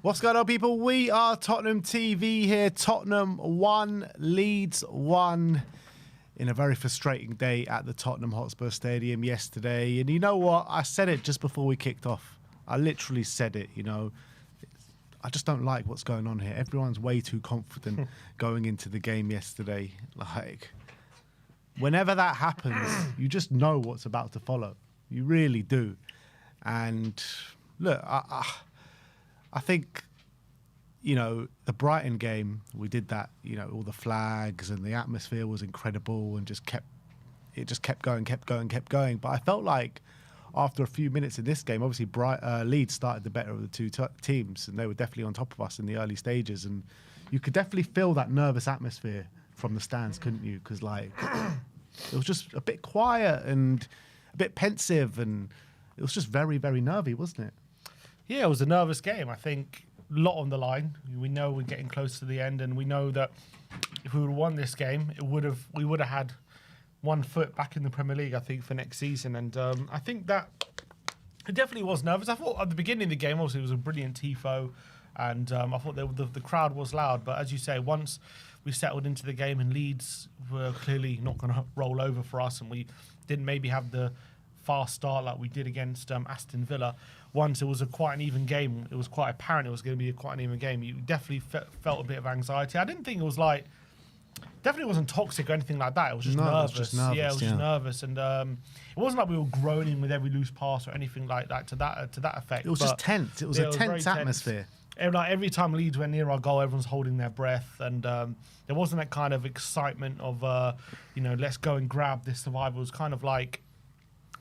What's going on, people? We are Tottenham TV here. Tottenham 1, Leeds 1 in a very frustrating day at the Tottenham Hotspur Stadium yesterday. And you know what? I said it just before we kicked off. I literally said it, you know. I just don't like what's going on here. Everyone's way too confident going into the game yesterday. Like, whenever that happens, you just know what's about to follow. You really do. And look, I think, you know, the Brighton game, we did that, you know, all the flags and the atmosphere was incredible and just kept going. But I felt like after a few minutes in this game, obviously Leeds started the better of the two teams and they were definitely on top of us in the early stages. And you could definitely feel that nervous atmosphere from the stands, couldn't you? Because, like, it was just a bit quiet and a bit pensive and it was just very, very nervy, wasn't it? Yeah, it was a nervous game. I think a lot on the line. We know we're getting close to the end, and we know that if we would have won this game, we would have had 1 foot back in the Premier League, I think, for next season. And I think that it definitely was nervous. I thought at the beginning of the game, obviously, it was a brilliant tifo, and I thought the crowd was loud. But as you say, once we settled into the game and Leeds were clearly not going to roll over for us, and we didn't maybe have the fast start like we did against Aston Villa. Once it was quite an even game, it was quite apparent it was going to be quite an even game. You definitely felt a bit of anxiety. I didn't think it was definitely wasn't toxic or anything like that. It was just nervous. It was just nervous. And it wasn't like we were groaning with every loose pass or anything like that to that effect. It was just tense. It was a tense atmosphere. And like every time Leeds went near our goal, everyone's holding their breath, and there wasn't that kind of excitement of you know, let's go and grab this survival. It was kind of like,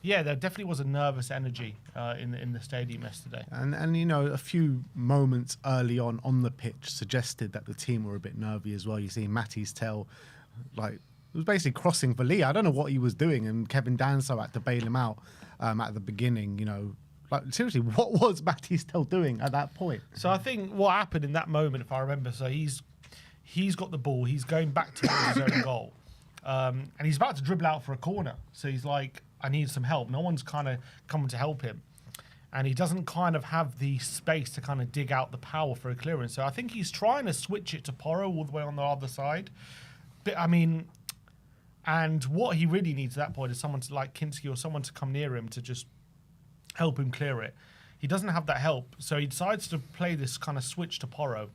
yeah, there definitely was a nervous energy in the stadium yesterday. And you know, a few moments early on the pitch suggested that the team were a bit nervy as well. You see Mathys it was basically crossing for Lee. I don't know what he was doing, and Kevin Danso had to bail him out at the beginning, you know. Like, seriously, what was Mathys doing at that point? So I think what happened in that moment, if I remember, so he's got the ball, he's going back towards his own goal, and he's about to dribble out for a corner. So he's like, I need some help. No one's kind of coming to help him. And he doesn't kind of have the space to kind of dig out the power for a clearance. So I think he's trying to switch it to Porro all the way on the other side. But I mean, and what he really needs at that point is someone to, like Kinski or someone to come near him to just help him clear it. He doesn't have that help. So he decides to play this kind of switch to Porro.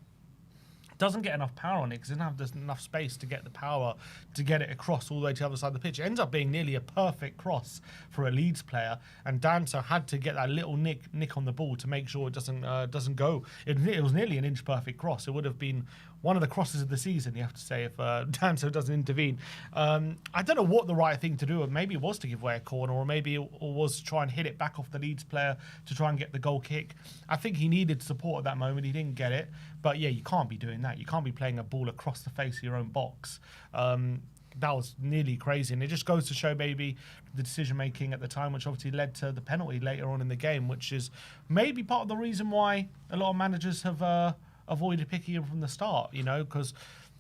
Doesn't get enough power on it because he doesn't have enough space to get the power to get it across all the way to the other side of the pitch. It ends up being nearly a perfect cross for a Leeds player, and Danso had to get that little nick on the ball to make sure it doesn't go. It was nearly an inch perfect cross. It would have been one of the crosses of the season, you have to say, if Danso doesn't intervene. I don't know what the right thing to do. Maybe it was to give away a corner, or maybe it was to try and hit it back off the Leeds player to try and get the goal kick. I think he needed support at that moment. He didn't get it. But yeah, you can't be doing that. You can't be playing a ball across the face of your own box. That was nearly crazy. And it just goes to show maybe the decision-making at the time, which obviously led to the penalty later on in the game, which is maybe part of the reason why a lot of managers have avoided picking him from the start, you know, because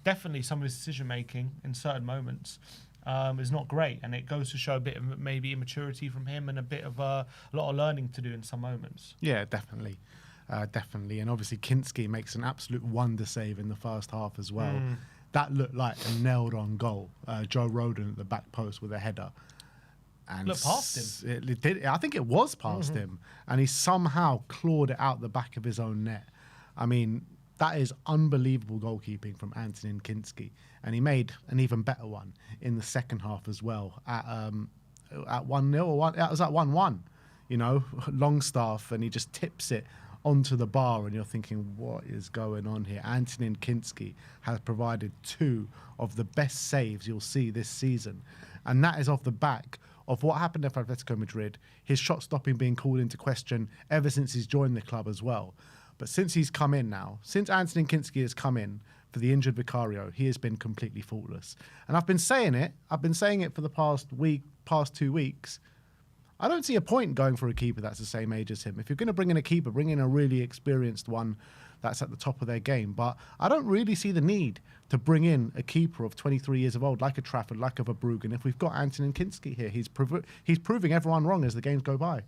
definitely some of his decision-making in certain moments is not great. And it goes to show a bit of maybe immaturity from him and a bit of a lot of learning to do in some moments. Yeah, definitely. Definitely. And obviously Kinski makes an absolute wonder save in the first half as well. That looked like a nailed-on goal. Joe Rodon at the back post with a header. And looked past him. It did. I think it was past him. And he somehow clawed it out the back of his own net. I mean, that is unbelievable goalkeeping from Antonin Kinski. And he made an even better one in the second half as well at 1-0 or it was at 1-1. You know, Longstaff, and he just tips it onto the bar, and you're thinking, what is going on here? Antonin Kinski has provided 2 of the best saves you'll see this season. And that is off the back of what happened at Atletico Madrid, his shot stopping being called into question ever since he's joined the club as well. But since he's come in now, since Antonin Kinski has come in for the injured Vicario, he has been completely faultless. And I've been saying it for the past 2 weeks. I don't see a point going for a keeper that's the same age as him. If you're going to bring in a keeper, bring in a really experienced one that's at the top of their game. But I don't really see the need to bring in a keeper of 23 years of old, like a Trafford, like a Verbruggen. If we've got Antonin Kinski here, he's proving everyone wrong as the games go by.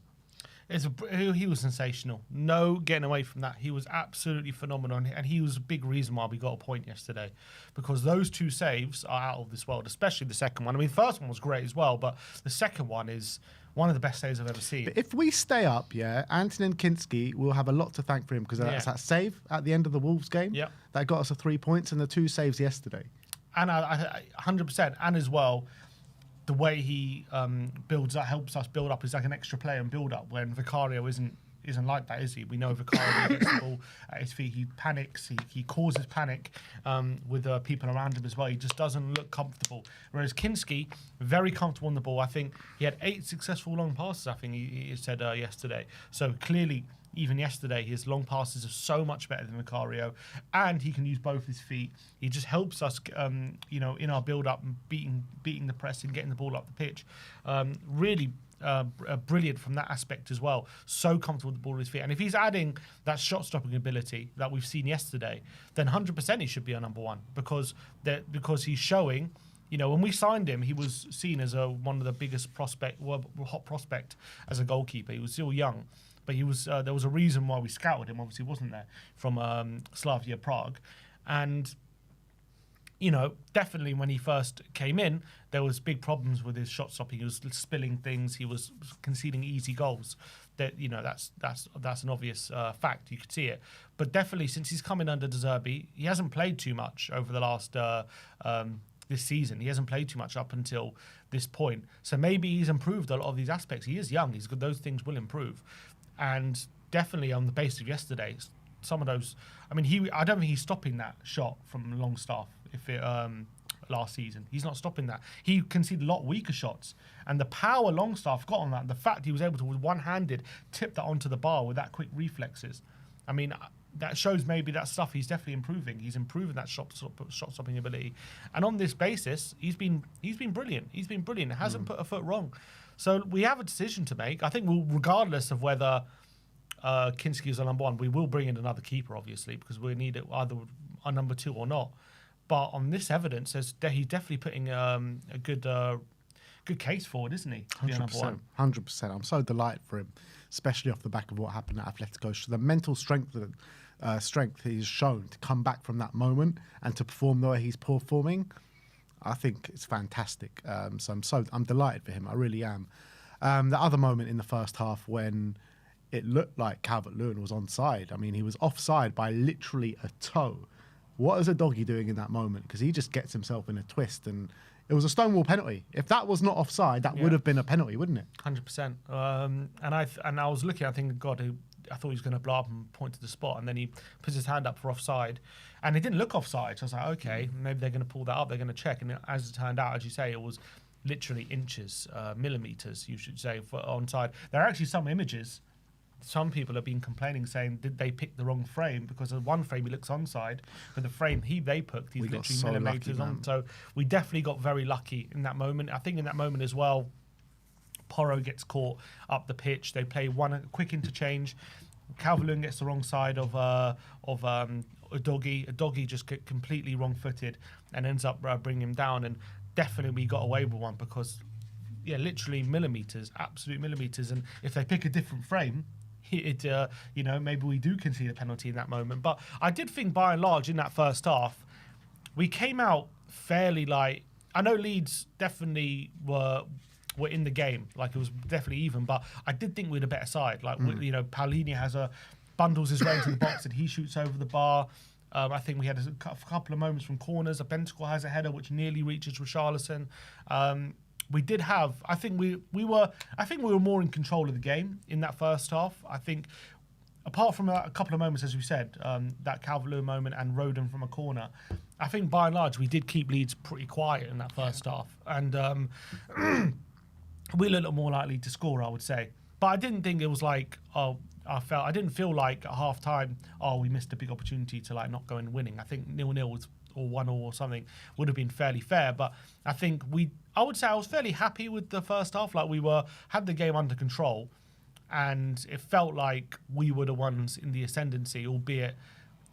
He was sensational. No getting away from that. He was absolutely phenomenal, and he was a big reason why we got a point yesterday, because those 2 saves are out of this world, especially the second one. I mean, the first one was great as well, but the second one is one of the best saves I've ever seen. But if we stay up, Antonin Kinski will have a lot to thank for him, because that's that save at the end of the Wolves game that got us the 3 points, and the 2 saves yesterday. And I 100%, and as well, the way he helps us build up is like an extra player and build up, when Vicario isn't like that, is he? We know Vicario gets the ball at his feet, he panics, he causes panic with people around him as well. He just doesn't look comfortable. Whereas Kinski, very comfortable on the ball. I think he had 8 successful long passes, I think he said yesterday. So clearly, even yesterday, his long passes are so much better than Vicario, and he can use both his feet. He just helps us, in our build-up, and beating the press and getting the ball up the pitch. Really brilliant from that aspect as well. So comfortable with the ball at his feet. And if he's adding that shot-stopping ability that we've seen yesterday, then 100% he should be our number 1, because he's showing. When we signed him, he was seen as one of the biggest hot prospect as a goalkeeper. He was still young. But he was. There was a reason why we scouted him, obviously, wasn't there, from Slavia Prague, and definitely when he first came in, there was big problems with his shot stopping. He was spilling things. He was conceding easy goals. That's an obvious fact. You could see it. But definitely, since he's come in under De Zerbi, he hasn't played too much over the last this season. He hasn't played too much up until this point. So maybe he's improved a lot of these aspects. He is young. He's good. Those things will improve. And definitely on the basis of yesterday, some of those. I mean, I don't think he's stopping that shot from Longstaff. Last season, he's not stopping that. He conceded a lot weaker shots, and the power Longstaff got on that, the fact he was able to with one-handed tip that onto the bar with that quick reflexes. I mean, that shows maybe that stuff he's definitely improving. He's improving that shot stopping ability, and on this basis, he's been brilliant. He's been brilliant. Hasn't put a foot wrong. So we have a decision to make. I think regardless of whether Kinski is our number 1, we will bring in another keeper, obviously, because we need it either our number 2 or not. But on this evidence, he's definitely putting a good case forward, isn't he? 100%. 100%. I'm so delighted for him, especially off the back of what happened at Atletico. So the mental strength he's shown to come back from that moment and to perform the way he's performing, I think it's fantastic. So I'm delighted for him. I really am. The other moment in the first half when it looked like Calvert-Lewin was onside. I mean, he was offside by literally a toe. What is a doggy doing in that moment? Because he just gets himself in a twist, and it was a stonewall penalty. If that was not offside, that would have been a penalty, wouldn't it? 100%. And I was looking. I think God, I thought he was going to blow up and point to the spot, and then he puts his hand up for offside, and it didn't look offside. So I was like, okay, maybe they're going to pull that up. They're going to check, and as it turned out, as you say, it was literally inches, millimeters, you should say, for onside. There are actually some images. Some people have been complaining, saying, did they pick the wrong frame? Because of one frame, he looks onside, but the frame they picked, he's literally millimeters on. So we definitely got very lucky in that moment. I think in that moment as well, Porro gets caught up the pitch. They play one quick interchange. Calvert-Lewin gets the wrong side of Udogie. Udogie just get completely wrong-footed and ends up bringing him down. And definitely we got away with one because, literally millimeters, absolute millimeters. And if they pick a different frame, maybe we do concede a penalty in that moment. But I did think, by and large, in that first half, we came out fairly I know Leeds definitely were in the game, it was definitely even. But I did think we had a better side. Paulinho bundles his way into the box and he shoots over the bar. I think we had a couple of moments from corners. Bentancur has a header which nearly reaches Richarlison. We did have. I think we were more in control of the game in that first half. I think, apart from a couple of moments, as we said, that Calvert-Lewin moment and Rodon from a corner, I think by and large we did keep Leeds pretty quiet in that first half, and we looked more likely to score, I would say. But I didn't think it was I didn't feel like at half time, we missed a big opportunity to not go and winning. I think 0-0 was, or 1-0 or something would have been fairly fair. But I think I would say I was fairly happy with the first half. We had the game under control, and it felt like we were the ones in the ascendancy, albeit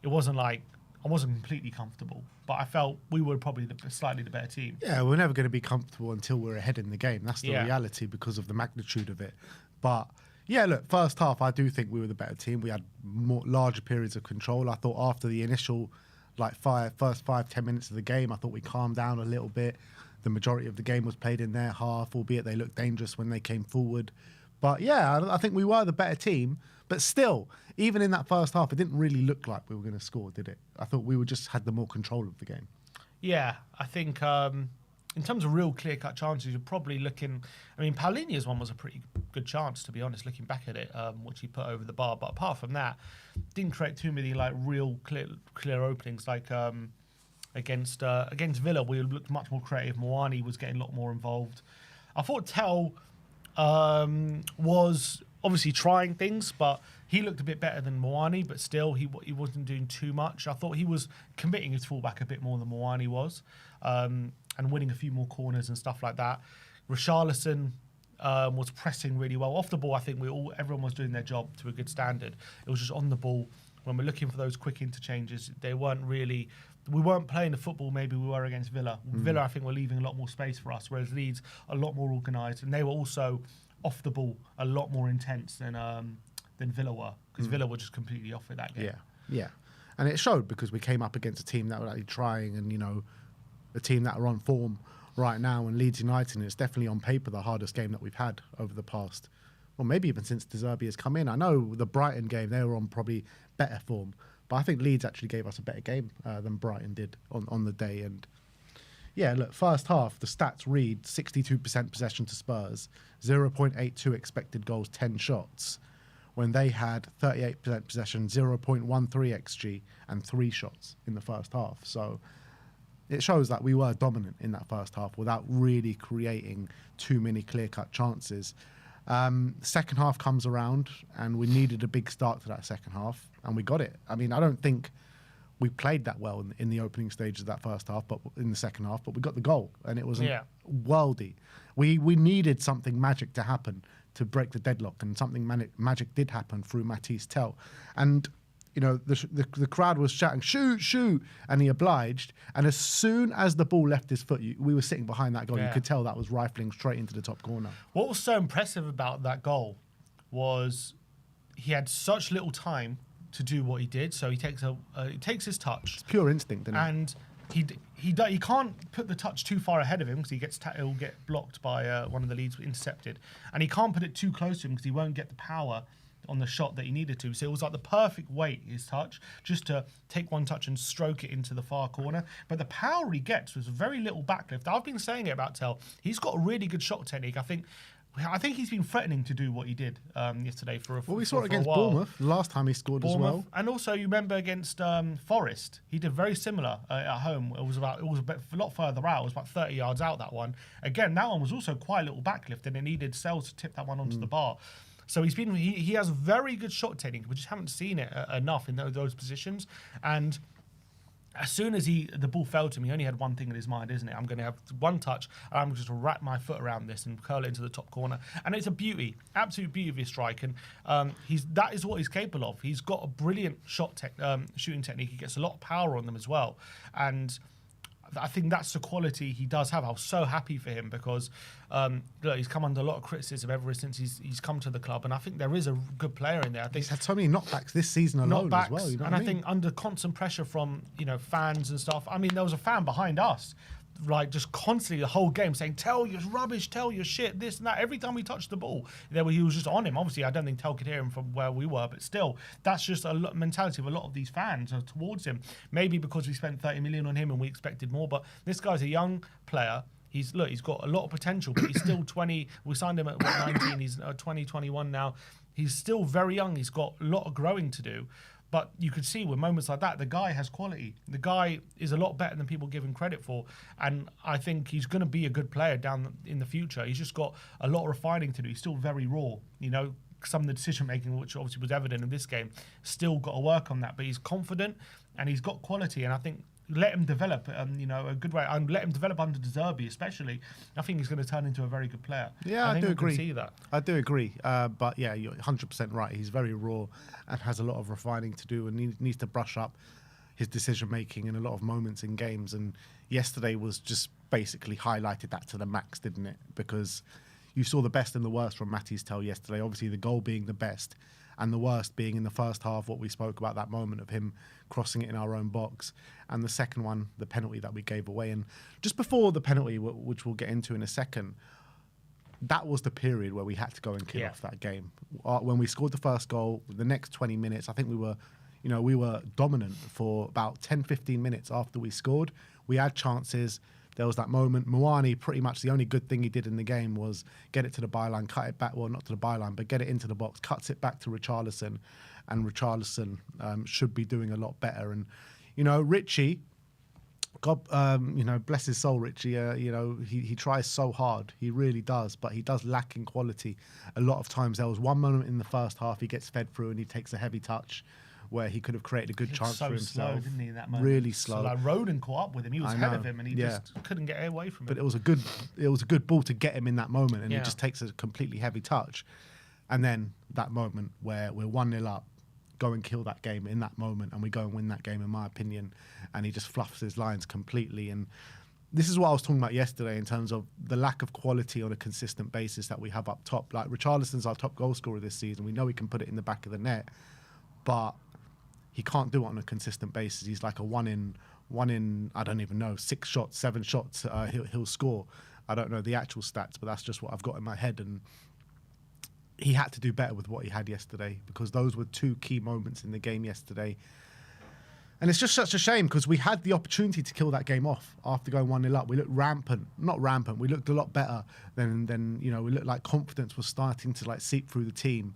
it wasn't I wasn't completely comfortable, but I felt we were probably slightly the better team. Yeah, we're never going to be comfortable until we're ahead in the game. That's the reality because of the magnitude of it. But Yeah, look, first half, I do think we were the better team. We had larger periods of control. I thought after the initial, first 5-10 minutes of the game, I thought we calmed down a little bit. The majority of the game was played in their half, albeit they looked dangerous when they came forward. But yeah, I think we were the better team. But still, even in that first half, it didn't really look like we were going to score, did it? I thought we just had the more control of the game. Yeah, I think in terms of real clear-cut chances, you're probably looking... I mean, Paulinia's one was a pretty good chance, to be honest, looking back at it, which he put over the bar. But apart from that, didn't create too many real clear openings. Against Villa, we looked much more creative. Moani was getting a lot more involved. I thought Tell was obviously trying things, but he looked a bit better than Moani, but still he wasn't doing too much. I thought he was committing his fullback a bit more than Moani was, and winning a few more corners and stuff like that. Richarlison was pressing really well. Off the ball, I think everyone was doing their job to a good standard. It was just on the ball. When we're looking for those quick interchanges, we weren't playing the football maybe we were against Villa. Villa, I think, were leaving a lot more space for us, whereas Leeds a lot more organised, and they were also off the ball a lot more intense than Villa were, because Villa were just completely off with that game. Yeah, and it showed because we came up against a team that were actually trying, and a team that are on form right now, and Leeds United. And it's definitely on paper the hardest game that we've had over the past, well, maybe even since De Zerbi has come in. I know the Brighton game, they were on probably better form, but I think Leeds actually gave us a better game than Brighton did on the day. And yeah, look, first half, the stats read 62% possession to Spurs, 0.82 expected goals, 10 shots, when they had 38% possession, 0.13 XG, and 3 shots in the first half. So it shows that we were dominant in that first half without really creating too many clear-cut chances. Second half comes around, and we needed a big start to that second half, and we got it. I mean, I don't think we played that well in the opening stages of that first half, but in the second half, but we got the goal, and it was worldy. We needed something magic to happen to break the deadlock, and something magic did happen through Mathys Tel. And the crowd was shouting, shoot, shoot, and he obliged. And as soon as the ball left his foot, we were sitting behind that goal. You could tell that was rifling straight into the top corner. What was so impressive about that goal was he had such little time to do what he did. So he takes his touch. It's pure instinct, isn't it? And he can't put the touch too far ahead of him because he'll get blocked by one of the leads, intercepted. And he can't put it too close to him because he won't get the power on the shot that he needed to. So it was like the perfect weight, his touch, just to take one touch and stroke it into the far corner. But the power he gets was very little backlift. I've been saying it about Tel. He's got a really good shot technique. I think he's been threatening to do what he did yesterday for a while. Well, we saw it against Bournemouth last time he scored as well. And also, you remember against Forest, he did very similar at home. It was a lot further out. It was about 30 yards out, that one. Again, that one was also quite a little backlift, and it needed Sells to tip that one onto the bar. So he has very good shot technique. We just haven't seen it enough in those positions. And as soon as the ball fell to him, he only had one thing in his mind, isn't it? I'm going to have one touch, and I'm just going to wrap my foot around this and curl it into the top corner. And it's a beauty, absolute beauty of his strike. And that is what he's capable of. He's got a brilliant shooting technique. He gets a lot of power on them as well. And I think that's the quality he does have. I was so happy for him because he's come under a lot of criticism ever since he's come to the club, and I think there is a good player in there. I think he's had so many knockbacks this season alone as well. I think under constant pressure from fans and stuff. I mean, there was a fan behind us, like just constantly the whole game saying, "Tell your rubbish, tell your shit, this and that." Every time we touched the ball, he was just on him. Obviously, I don't think Tell could hear him from where we were, but still, that's just a mentality of a lot of these fans towards him. Maybe because we spent 30 million on him and we expected more, but this guy's a young player. He's got a lot of potential, but he's still 20. We signed him at 19. He's 20, 21 now. He's still very young. He's got a lot of growing to do. But you could see with moments like that, the guy has quality. The guy is a lot better than people give him credit for. And I think he's going to be a good player down in the future. He's just got a lot of refining to do. He's still very raw. Some of the decision-making, which obviously was evident in this game, still got to work on that. But he's confident and he's got quality. And I think let him develop, a good way. And let him develop under De Zerbi, especially. I think he's going to turn into a very good player. Yeah, I do agree. Can see that. I do agree. But yeah, you're 100% right. He's very raw and has a lot of refining to do, and he needs to brush up his decision making in a lot of moments in games. And yesterday was just basically highlighted that to the max, didn't it? Because you saw the best and the worst from Mathys Tel yesterday. Obviously, the goal being the best and the worst being in the first half, what we spoke about, that moment of him crossing it in our own box. And the second one, the penalty that we gave away. And just before the penalty, which we'll get into in a second, that was the period where we had to go and kill off that game. When we scored the first goal, the next 20 minutes, I think we were dominant for about 10, 15 minutes after we scored. We had chances. There was that moment. Muani, pretty much the only good thing he did in the game was get it to the byline, cut it back, well, not to the byline, but get it into the box, cuts it back to Richarlison, and Richarlison should be doing a lot better. And, Richie, God, bless his soul, Richie, he tries so hard. He really does, but he does lack in quality. A lot of times there was one moment in the first half he gets fed through and he takes a heavy touch where he could have created a good chance for himself. Slow, didn't he, in that moment? Really slow. So like Roden caught up with him. He was ahead of him, and he just couldn't get away from him. But it was a good ball to get him in that moment, and he just takes a completely heavy touch. And then that moment where we're 1-0 up, go and kill that game in that moment, and we go and win that game, in my opinion. And he just fluffs his lines completely. And this is what I was talking about yesterday in terms of the lack of quality on a consistent basis that we have up top. Like, Richarlison's our top goal scorer this season. We know he can put it in the back of the net, but he can't do it on a consistent basis. He's like a one in I don't even know, 6 shots, 7 shots he'll score. I don't know the actual stats, but that's just what I've got in my head. And he had to do better with what he had yesterday, because those were 2 key moments in the game yesterday. And it's just such a shame, because we had the opportunity to kill that game off after going 1-0 up. We looked not rampant. We looked a lot better than we looked like confidence was starting to seep through the team.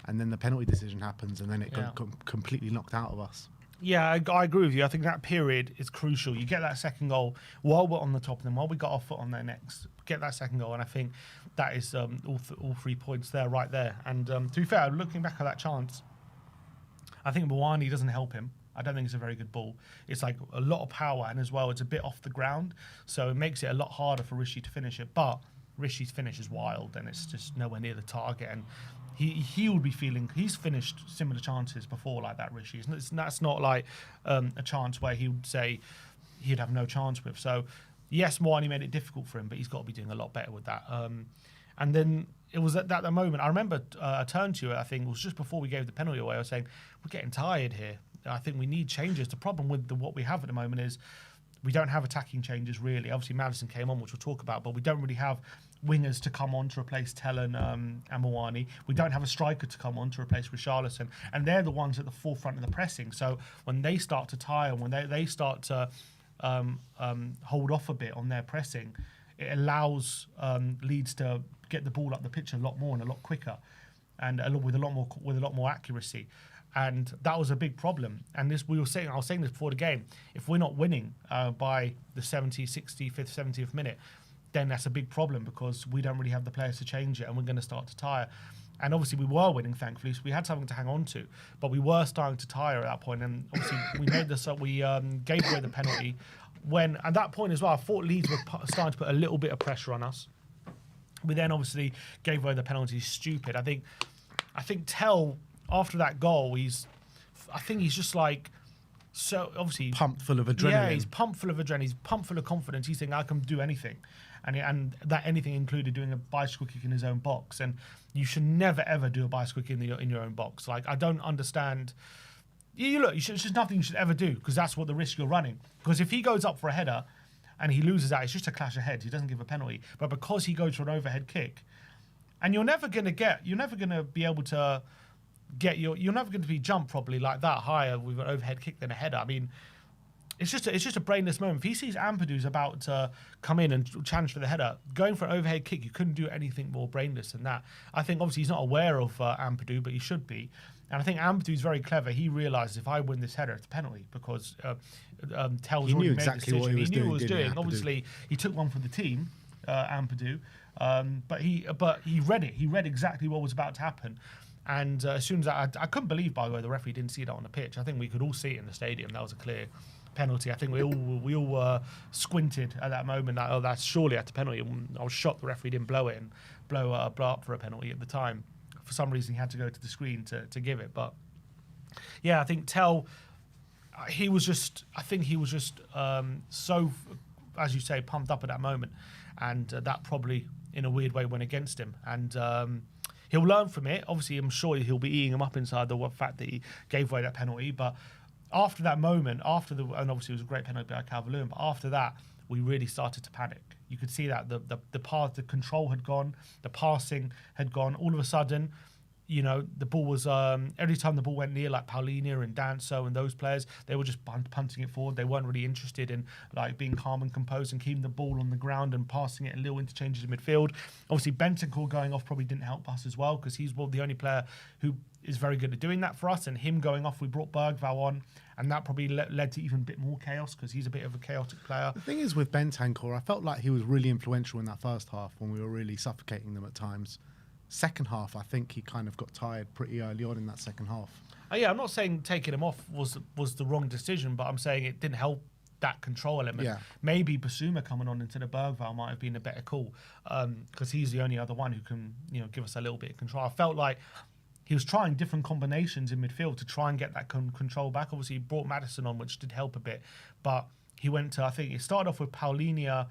And then the penalty decision happens, and then it got completely knocked out of us. Yeah, I agree with you. I think that period is crucial. You get that second goal while we're on the top of them, while we got our foot on their necks. Get that second goal, and I think that is all 3 points there, right there. And to be fair, looking back at that chance, I think Muani doesn't help him. I don't think it's a very good ball. It's like a lot of power, and as well, it's a bit off the ground, so it makes it a lot harder for Rishi to finish it. But Rishi's finish is wild, and it's just nowhere near the target. And he would be feeling, he's finished similar chances before like that, Rishi. That's not like a chance where he would say he'd have no chance with. So yes, Muani made it difficult for him, but he's got to be doing a lot better with that. And then it was at that moment, I remember I turned to you, I think it was just before we gave the penalty away, I was saying, we're getting tired here. I think we need changes. The problem with what we have at the moment is we don't have attacking changes, really. Obviously, Maddison came on, which we'll talk about, but we don't really have wingers to come on to replace Tell and Muani. We don't have a striker to come on to replace Richarlison, and they're the ones at the forefront of the pressing. So when they start to tire, when they start to hold off a bit on their pressing, it allows Leeds to get the ball up the pitch a lot more and a lot quicker, and with a lot more accuracy. And that was a big problem. And I was saying this before the game, if we're not winning by the 70th, 65th, 70th minute, then that's a big problem, because we don't really have the players to change it, and we're going to start to tire. And obviously we were winning, thankfully, so we had something to hang on to, but we were starting to tire at that point. And obviously we made this up. We gave away the penalty. When at that point as well, I thought Leeds were starting to put a little bit of pressure on us. We then obviously gave away the penalty. Stupid. I think Tell, after that goal, I think he's just like, so obviously pumped full of adrenaline. Yeah, he's pumped full of adrenaline. He's pumped full of confidence. He's thinking, I can do anything, and that anything included doing a bicycle kick in his own box. And you should never ever do a bicycle kick in your own box. Like, I don't understand. It's just nothing you should ever do, because that's what the risk you're running. Because if he goes up for a header and he loses that, it's just a clash of heads. He doesn't give a penalty. But because he goes for an overhead kick, and you're never going to be able to you're never going to be jumped properly like that higher with an overhead kick than a header. I mean, it's just a brainless moment. If he sees Ampadu's about to come in and challenge for the header, going for an overhead kick, you couldn't do anything more brainless than that. I think obviously he's not aware of Ampadu, but he should be. And I think Ampadu's very clever. He realises, if I win this header, it's a penalty, because Tell's already made the decision. What he was knew what he was doing. Obviously, he took one for the team, Ampadu, but he read it. He read exactly what was about to happen. And as soon as I couldn't believe, by the way, the referee didn't see that on the pitch. I think we could all see it in the stadium. That was a clear penalty. I think we all squinted at that moment. That, that's surely at the penalty. I was shocked the referee didn't blow it and blow up for a penalty at the time. For some reason, he had to go to the screen to give it. But yeah, I think Tell, he was just so, as you say, pumped up at that moment, and that probably in a weird way went against him. And he'll learn from it. Obviously, I'm sure he'll be eating him up inside the fact that he gave away that penalty. But after that moment, and obviously it was a great penalty by Calvert-Lewin, but after that, we really started to panic. You could see that the control had gone, the passing had gone. All of a sudden, you know, the ball was every time the ball went near, like Paulinho and Danso and those players, they were just punting it forward. They weren't really interested in like being calm and composed and keeping the ball on the ground and passing it in little interchanges in midfield. Obviously, Bentancur going off probably didn't help us as well, because he's the only player who is very good at doing that for us. And him going off, we brought Bergvall on, and that probably led to even a bit more chaos, because he's a bit of a chaotic player. The thing is with Bentancur, I felt like he was really influential in that first half when we were really suffocating them at times. Second half, I think he kind of got tired pretty early on in that second half. Yeah, I'm not saying taking him off was the wrong decision, but I'm saying it didn't help that control element. Yeah. Maybe Basuma coming on instead of Bergvall might have been a better call, because he's the only other one who can, you know, give us a little bit of control. I felt like he was trying different combinations in midfield to try and get that control back. Obviously, he brought Maddison on, which did help a bit, but he went to, I think it started off with Paulinho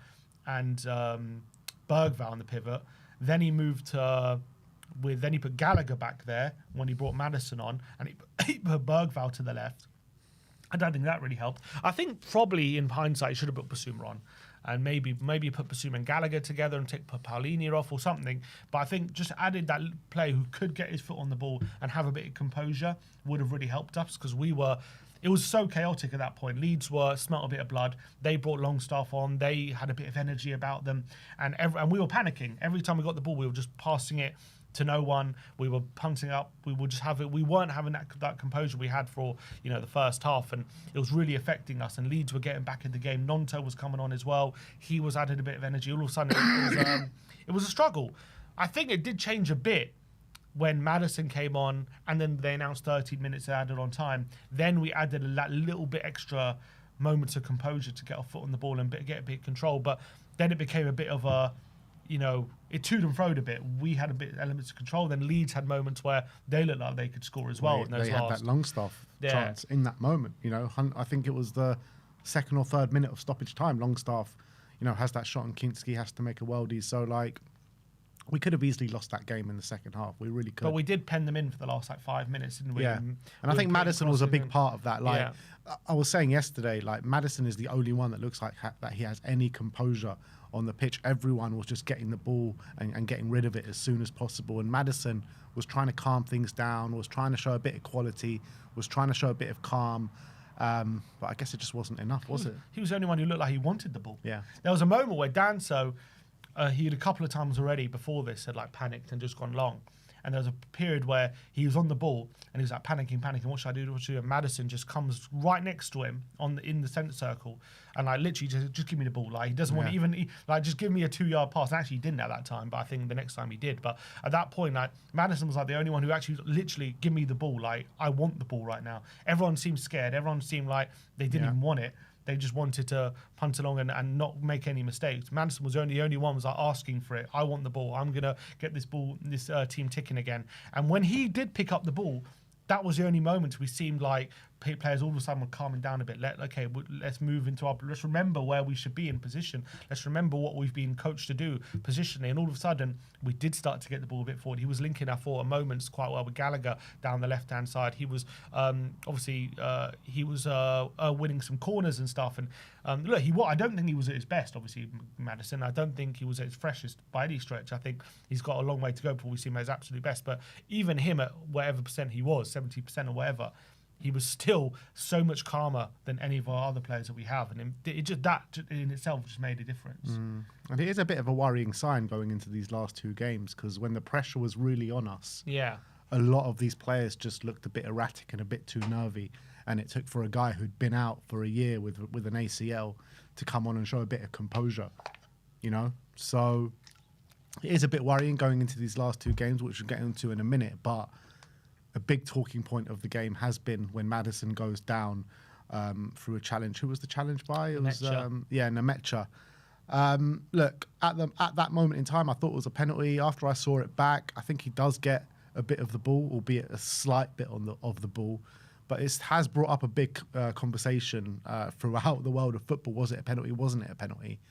and Bergvall on the pivot. Then he moved to then he put Gallagher back there when he brought Maddison on, and he put Bergvall to the left. I don't think that really helped. I think probably in hindsight he should have put Basuma on, and maybe put Basuma and Gallagher together and put Paulinho off or something. But I think just added that player who could get his foot on the ball and have a bit of composure would have really helped us, because it was so chaotic at that point. Leeds smelt a bit of blood. They brought Longstaff on. They had a bit of energy about them, and we were panicking. Every time we got the ball, we were just passing it to no one. We were punting up. We would just have it. We weren't having that composure we had for, you know, the first half, and it was really affecting us. And Leeds were getting back in the game. Nonto was coming on as well. He was adding a bit of energy. All of a sudden, it was a struggle. I think it did change a bit when Maddison came on, and then they announced 13 minutes added on time. Then we added that little bit extra moments of composure to get our foot on the ball and get a bit of control. But then it became a bit of a, you know, it toed and froed a bit. We had a bit elements of control. Then Leeds had moments where they looked like they could score as well. They had that Longstaff chance in that moment. You know, I think it was the second or third minute of stoppage time. Longstaff, you know, has that shot, and Kinski has to make a worldie. So like, we could have easily lost that game in the second half. We really could. But we did pen them in for the last 5 minutes, didn't we? Yeah. And I think Maddison was a big part of that. Like, I was saying yesterday, like, Maddison is the only one that looks like that he has any composure on the pitch. Everyone was just getting the ball and getting rid of it as soon as possible. And Maddison was trying to calm things down, was trying to show a bit of quality, was trying to show a bit of calm. But I guess it just wasn't enough, was it? He was the only one who looked like he wanted the ball. Yeah. There was a moment where Danso, he had a couple of times already before this had like panicked and just gone long. And there was a period where he was on the ball and he was like panicking. What should I do? What should I do? And Maddison just comes right next to him in the centre circle and like literally just give me the ball. Like, he doesn't want to even like just give me a 2-yard pass. And actually, he didn't at that time, but I think the next time he did. But at that point, like, Maddison was like the only one who actually literally give me the ball. Like, I want the ball right now. Everyone seemed scared. Everyone seemed like they didn't even want it. They just wanted to punt along and not make any mistakes. Maddison was the only one was like asking for it. I want the ball. I'm gonna get this team ticking again. And when he did pick up the ball, that was the only moment we seemed like players all of a sudden were calming down a bit. Let's move into let's remember where we should be in position. Let's remember what we've been coached to do positionally. And all of a sudden, we did start to get the ball a bit forward. He was linking our forward moments quite well with Gallagher down the left-hand side. He was winning some corners and stuff. And look, I don't think he was at his best, obviously, Maddison. I don't think he was at his freshest by any stretch. I think he's got a long way to go before we see him at his absolute best. But even him at whatever percent he was, 70% or whatever, he was still so much calmer than any of our other players that we have, and that in itself just made a difference. And it is a bit of a worrying sign going into these last two games, because when the pressure was really on us, a lot of these players just looked a bit erratic and a bit too nervy, and it took for a guy who'd been out for a year with an ACL to come on and show a bit of composure, you know. So it is a bit worrying going into these last two games, which we'll get into in a minute, but a big talking point of the game has been when Maddison goes down through a challenge. Who was the challenge by? It was Nemecha. Look, at that moment in time, I thought it was a penalty. After I saw it back, I think he does get a bit of the ball, albeit a slight bit of the ball. But it has brought up a big conversation throughout the world of football. Was it a penalty? Wasn't it a penalty?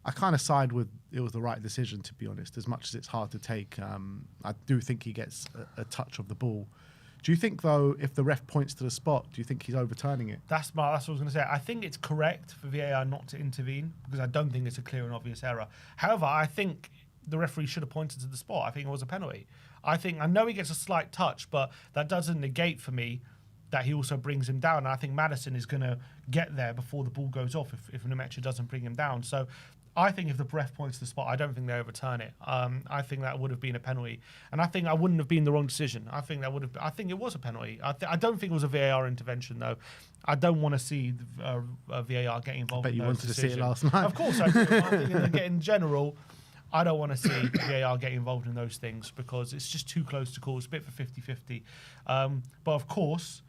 I kind of side with it was the right decision, to be honest, as much as it's hard to take. I do think he gets a touch of the ball. Do you think, though, if the ref points to the spot, do you think he's overturning it? That's what I was going to say. I think it's correct for VAR not to intervene because I don't think it's a clear and obvious error. However, I think the referee should have pointed to the spot. I think it was a penalty. I know he gets a slight touch, but that doesn't negate for me that he also brings him down. And I think Maddison is going to get there before the ball goes off if Nemecha doesn't bring him down. So I think if the ref points to the spot, I don't think they overturn it. I think that would have been a penalty, and I think I wouldn't have been the wrong decision. I think it was a penalty. I don't think it was a VAR intervention though. I don't want to see VAR getting involved. I bet in you those wanted decisions. to see it last night. Of course I do. I think in general, I don't want to see VAR get involved in those things because it's just too close to call. It's a bit for 50-50. But of course,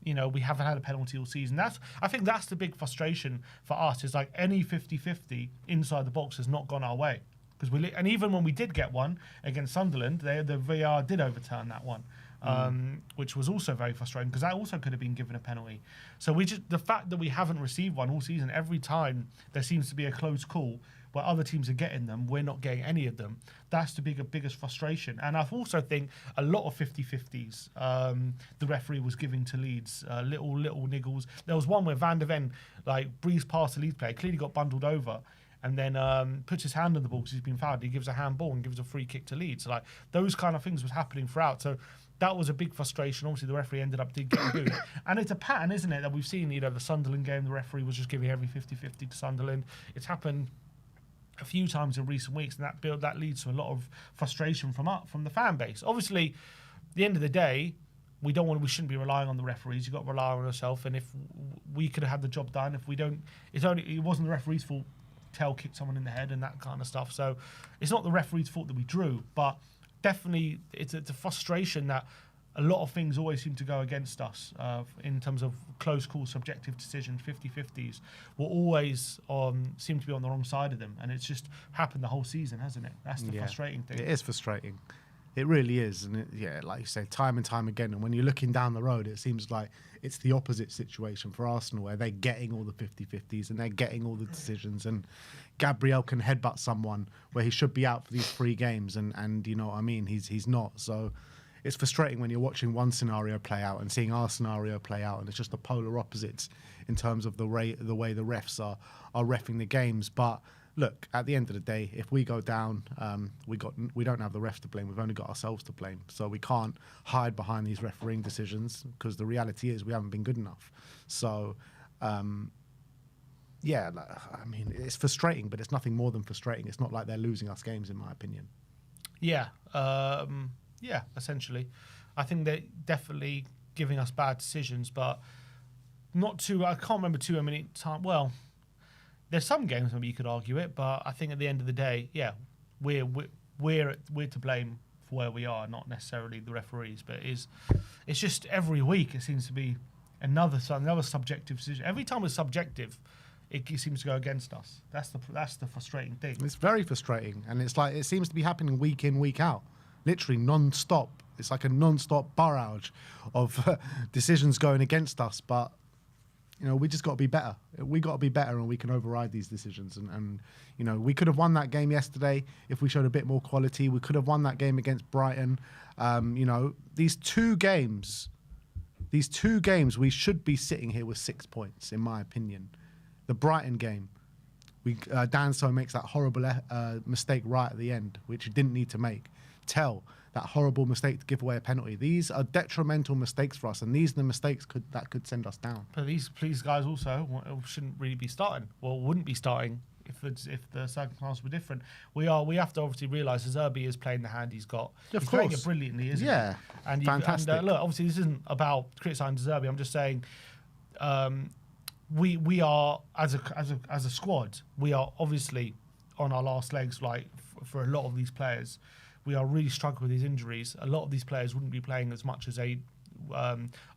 you know, we haven't had a penalty all season. I think that's the big frustration for us is like any 50-50 inside the box has not gone our way. And even when we did get one against Sunderland, the VAR did overturn that one, which was also very frustrating because that also could have been given a penalty. So the fact that we haven't received one all season, every time there seems to be a close call where other teams are getting them, we're not getting any of them. That's the biggest frustration. And I also think a lot of 50-50s the referee was giving to Leeds, little niggles. There was one where Van der Ven breezed past the Leeds player, clearly got bundled over, and then puts his hand on the ball because he's been fouled. He gives a handball and gives a free kick to Leeds. So those kind of things was happening throughout. So that was a big frustration. Obviously, the referee ended up getting booed. And it's a pattern, isn't it, that we've seen, you know, the Sunderland game, the referee was just giving every 50-50 to Sunderland. It's happened a few times in recent weeks, and that leads to a lot of frustration from the fan base. Obviously, at the end of the day, we shouldn't be relying on the referees. You've got to rely on yourself. And if we could have had the job done, if we don't, it wasn't the referee's fault. Tell kicked someone in the head and that kind of stuff. So it's not the referee's fault that we drew, but definitely it's a frustration that a lot of things always seem to go against us in terms of close call, subjective decisions, 50-50s. Will always seem to be on the wrong side of them, and it's just happened the whole season, hasn't it? That's the frustrating thing. It is frustrating. It really is, and like you say, time and time again. And when you're looking down the road, it seems like it's the opposite situation for Arsenal, where they're getting all the 50-50s and they're getting all the decisions. And Gabriel can headbutt someone where he should be out for these 3 games, and you know what I mean. He's not. So it's frustrating when you're watching one scenario play out and seeing our scenario play out, and it's just the polar opposites in terms of the way the refs are reffing the games. But look, at the end of the day, if we go down, we don't have the refs to blame. We've only got ourselves to blame. So we can't hide behind these refereeing decisions because the reality is we haven't been good enough. So, I mean, it's frustrating, but it's nothing more than frustrating. It's not like they're losing us games, in my opinion. Yeah, essentially. I think they're definitely giving us bad decisions, but not too. I can't remember too many times. Well, there's some games maybe you could argue it, but I think at the end of the day, yeah, we're to blame for where we are, not necessarily the referees. But it's just every week it seems to be another subjective decision. Every time it's subjective, it seems to go against us. That's the frustrating thing. It's very frustrating, and it's like it seems to be happening week in, week out, literally non-stop. It's like a non-stop barrage of decisions going against us, but you know, we just got to be better. We got to be better, and we can override these decisions. And you know, we could have won that game yesterday if we showed a bit more quality. We could have won that game against Brighton. You know, these two games, we should be sitting here with 6 points, in my opinion. The Brighton game, Dan So makes that horrible mistake right at the end, which he didn't need to make. That horrible mistake to give away a penalty. These are detrimental mistakes for us, and these are the mistakes that could send us down. But these guys also shouldn't really be starting. Well, wouldn't be starting if the circumstances were different. We have to obviously realise Zerbi is playing the hand he's got. Of he's course. playing it brilliantly, isn't he? And fantastic. And look, obviously this isn't about criticising Zerbi. I'm just saying we are as a squad, we are obviously on our last legs. Like for a lot of these players, we are really struggling with these injuries. A lot of these players wouldn't be playing as much as they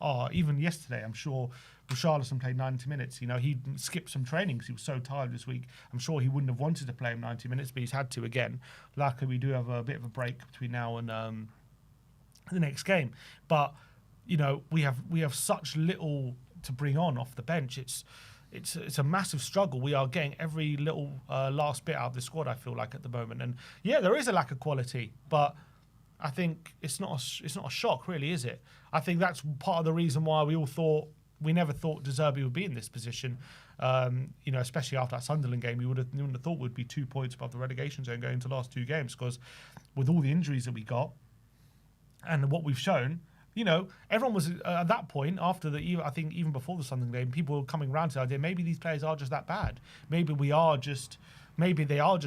are. Even yesterday, I'm sure Richarlison played 90 minutes. You know, he skipped some training because he was so tired this week. I'm sure he wouldn't have wanted to play him 90 minutes, but he's had to again. Luckily, we do have a bit of a break between now and the next game. But you know, we have such little to bring on off the bench. it's a massive struggle. We are getting every little last bit out of the squad, I feel like, at the moment. And yeah, there is a lack of quality, but I think it's not a shock, really, is it? I think that's part of the reason why we never thought De Zerbi would be in this position. Especially after that Sunderland game, you wouldn't have thought we'd be 2 points above the relegation zone going into the last 2 games, because with all the injuries that we got and what we've shown, everyone was at that point I think even before the Sunderland game, people were coming around to the idea maybe these players are just that bad. Maybe they are just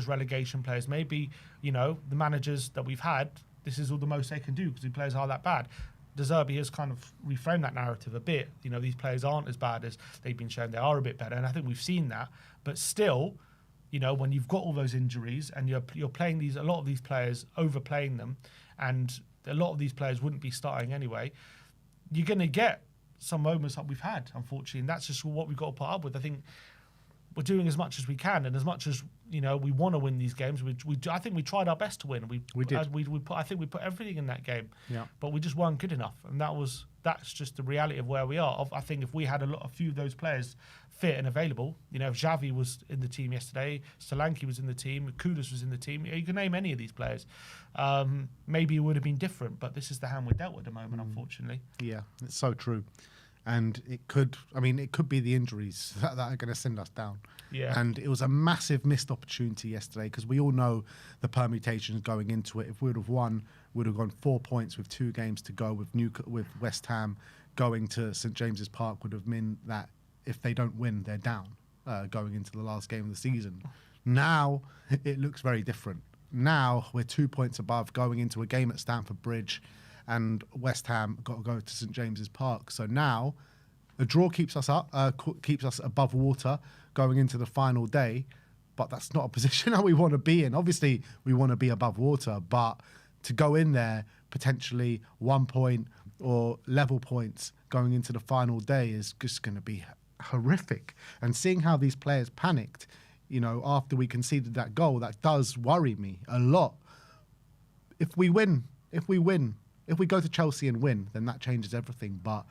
relegation players. Maybe the managers that we've had, this is all the most they can do because the players are that bad. De Zerbi has kind of reframed that narrative a bit. These players aren't as bad as they've been shown. They are a bit better, and I think we've seen that. But still, when you've got all those injuries and you're playing a lot of these players, overplaying them, and a lot of these players wouldn't be starting anyway, you're going to get some moments that we've had, unfortunately, and that's just what we've got to put up with. I think we're doing as much as we can, and as much as we want to win these games. I think we tried our best to win. We did. I think we put everything in that game, but we just weren't good enough, and that's just the reality of where we are. I think if we had a few of those players fit and available, if Xavi was in the team yesterday, Solanke was in the team, Kudus was in the team, you can name any of these players, maybe it would have been different. But this is the hand we're dealt with at the moment, unfortunately. Yeah, it's so true. And it could be the injuries that are going to send us down. Yeah. And it was a massive missed opportunity yesterday, because we all know the permutations going into it. If we would have won, we would have gone 4 points with 2 games to go. With West Ham going to St James's Park would have meant that if they don't win, they're down going into the last game of the season. Now it looks very different. Now we're 2 points above going into a game at Stamford Bridge, and West Ham got to go to St James's Park. So now a draw keeps us up, keeps us above water going into the final day, but that's not a position that we want to be in. Obviously, we want to be above water, but to go in there potentially 1 point or level points going into the final day is just going to be horrific. And seeing how these players panicked, after we conceded that goal, that does worry me a lot. If we go to Chelsea and win, then that changes everything. But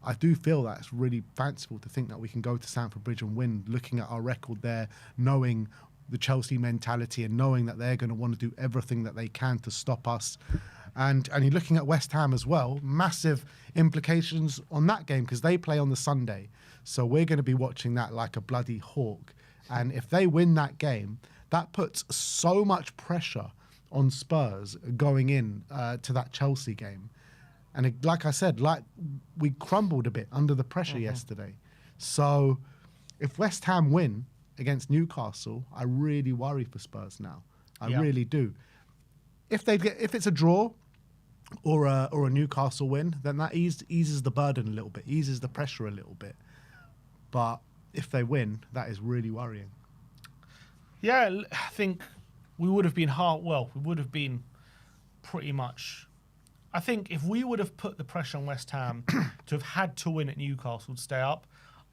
I do feel that it's really fanciful to think that we can go to Stamford Bridge and win, looking at our record there, knowing the Chelsea mentality and knowing that they're going to want to do everything that they can to stop us. And you're looking at West Ham as well, massive implications on that game because they play on the Sunday. So we're going to be watching that like a bloody hawk. And if they win that game, that puts so much pressure on Spurs going in to that Chelsea game. And like I said, we crumbled a bit under the pressure yesterday. So if West Ham win against Newcastle, I really worry for Spurs now. I really do. If it's a draw or a Newcastle win, then that eases the burden a little bit, eases the pressure a little bit. But if they win, that is really worrying. Yeah, I think we would have been pretty much. I think if we would have put the pressure on West Ham to have had to win at Newcastle to stay up,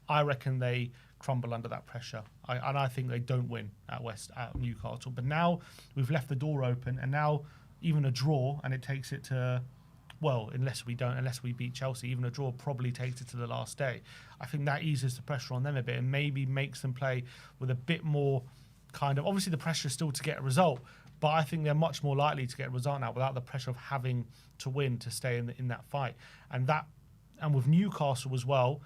I reckon they crumble under that pressure. I think they don't win at Newcastle. But now we've left the door open, and now even a draw, and it takes it to, unless we beat Chelsea, even a draw probably takes it to the last day. I think that eases the pressure on them a bit and maybe makes them play with a bit more kind of, obviously the pressure is still to get a result, but I think they're much more likely to get a result now without the pressure of having to win to stay in that fight. And with Newcastle as well,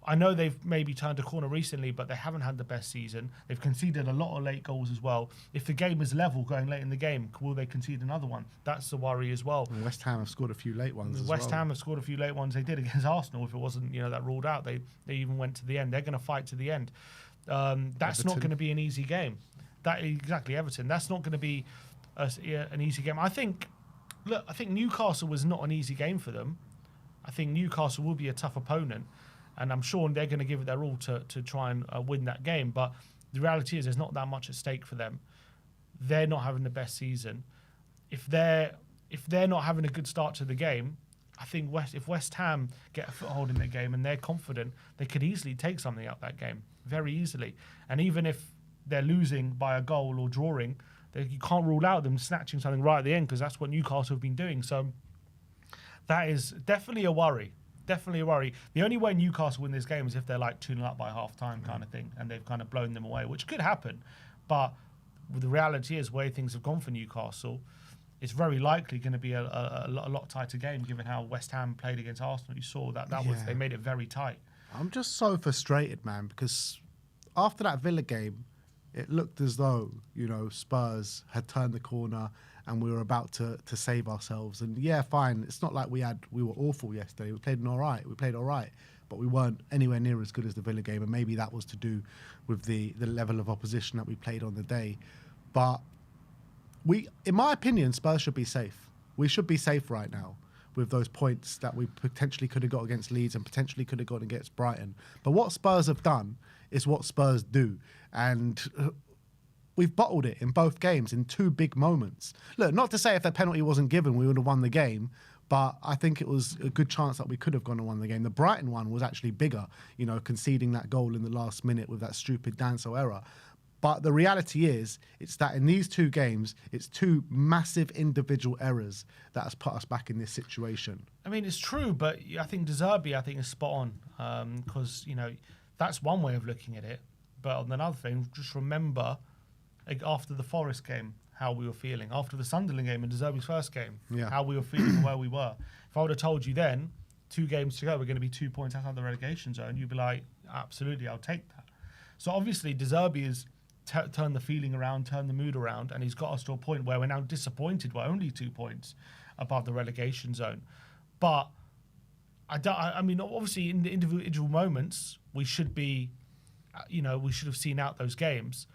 I know they've maybe turned a corner recently, but they haven't had the best season. They've conceded a lot of late goals as well. If the game is level going late in the game, will they concede another one? That's the worry as well. And West Ham have scored a few late ones West Ham have scored a few late ones. They did against Arsenal. If it wasn't that ruled out, they even went to the end. They're going to fight to the end. That's not going to be an easy game. Exactly, Everton. That's not going to be an easy game. I think Newcastle was not an easy game for them. I think Newcastle will be a tough opponent, and I'm sure they're going to give it their all to try and win that game. But the reality is there's not that much at stake for them. They're not having the best season. If they're not having a good start to the game, I think if West Ham get a foothold in the game and they're confident, they could easily take something out of that game, very easily. And even if they're losing by a goal or drawing, you can't rule out them snatching something right at the end, because that's what Newcastle have been doing. So that is definitely a worry. definitely a worry. The only way Newcastle win this game is if they're like 2-0 up by half time kind of thing, and they've kind of blown them away, which could happen. But the reality is, where things have gone for Newcastle, it's very likely going to be a lot tighter game, given how West Ham played against Arsenal. You saw that was, they made it very tight. I'm just so frustrated, man, because after that Villa game, it looked as though, you know, Spurs had turned the corner and we were about to save ourselves. And yeah, fine. It's not like we were awful yesterday. We played all right, but we weren't anywhere near as good as the Villa game. And maybe that was to do with the level of opposition that we played on the day. But in my opinion, Spurs should be safe. We should be safe right now with those points that we potentially could have got against Leeds and potentially could have got against Brighton. But what Spurs have done is what Spurs do. And we've bottled it in both games in two big moments. Look, not to say if that penalty wasn't given, we would have won the game, but I think it was a good chance that we could have gone and won the game. The Brighton one was actually bigger, you know, conceding that goal in the last minute with that stupid Danso error. But the reality is, it's that in these two games, it's two massive individual errors that has put us back in this situation. I mean, it's true, but I think De Zerbi, is spot on, because, you know, that's one way of looking at it. But on another thing, just remember, like, after the Forest game, how we were feeling. After the Sunderland game and De Zerbi's first game, how we were feeling and where we were. If I would have told you then, 2 games to go, we're going to be 2 points outside the relegation zone, you'd be like, absolutely, I'll take that. So obviously, De Zerbi has turned the feeling around, turned the mood around, and he's got us to a point where we're now disappointed we're only 2 points above the relegation zone. But I mean, obviously, in the individual moments, we should be, you know, we should have seen out those games.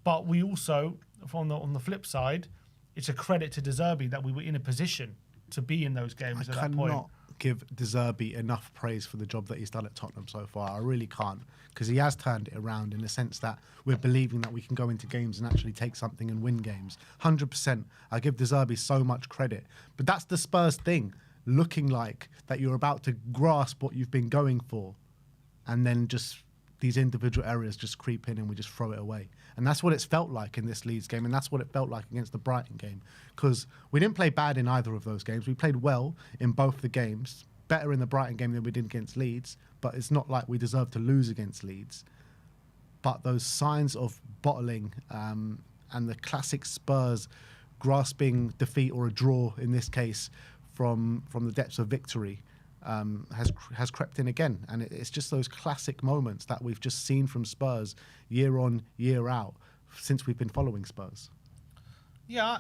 But we also, on the flip side, it's a credit to De Zerbi that we were in a position to be in those games at that point. I cannot give De Zerbi enough praise for the job that he's done at Tottenham so far. I really can't, because he has turned it around in the sense that we're believing that we can go into games and actually take something and win games. 100%. I give De Zerbi so much credit. But that's the Spurs thing, looking like that you're about to grasp what you've been going for, and then just these individual areas just creep in and we just throw it away. And that's what it's felt like in this Leeds game, and that's what it felt like against the Brighton game, because we didn't play bad in either of those games. We played well in both the games, better in the Brighton game than we did against Leeds, but it's not like we deserved to lose against Leeds. But those signs of bottling and the classic Spurs grasping defeat, or a draw in this case, from the depths of victory, has crept in again. And it's just those classic moments that we've just seen from Spurs year on, year out, since we've been following Spurs. Yeah.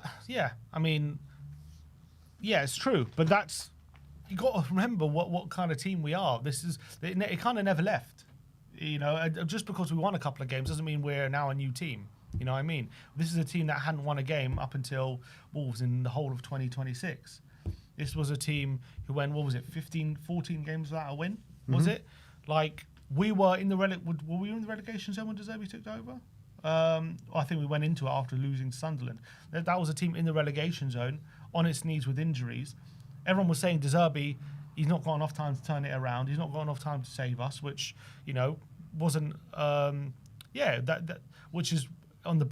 I mean, yeah, it's true. But that's, you got to remember what kind of team we are. It kind of never left. You know, just because we won a couple of games doesn't mean we're now a new team. You know what I mean? This is a team that hadn't won a game up until Wolves in the whole of 2026. This was a team who went, 14 games without a win, was it? Like, we were in the were we in the relegation zone when De Zerbi took over? I think we went into it after losing Sunderland. That was a team in the relegation zone, on its knees with injuries. Everyone was saying De Zerbi, he's not got enough time to turn it around. He's not got enough time to save us, which, you know, wasn't, which is on the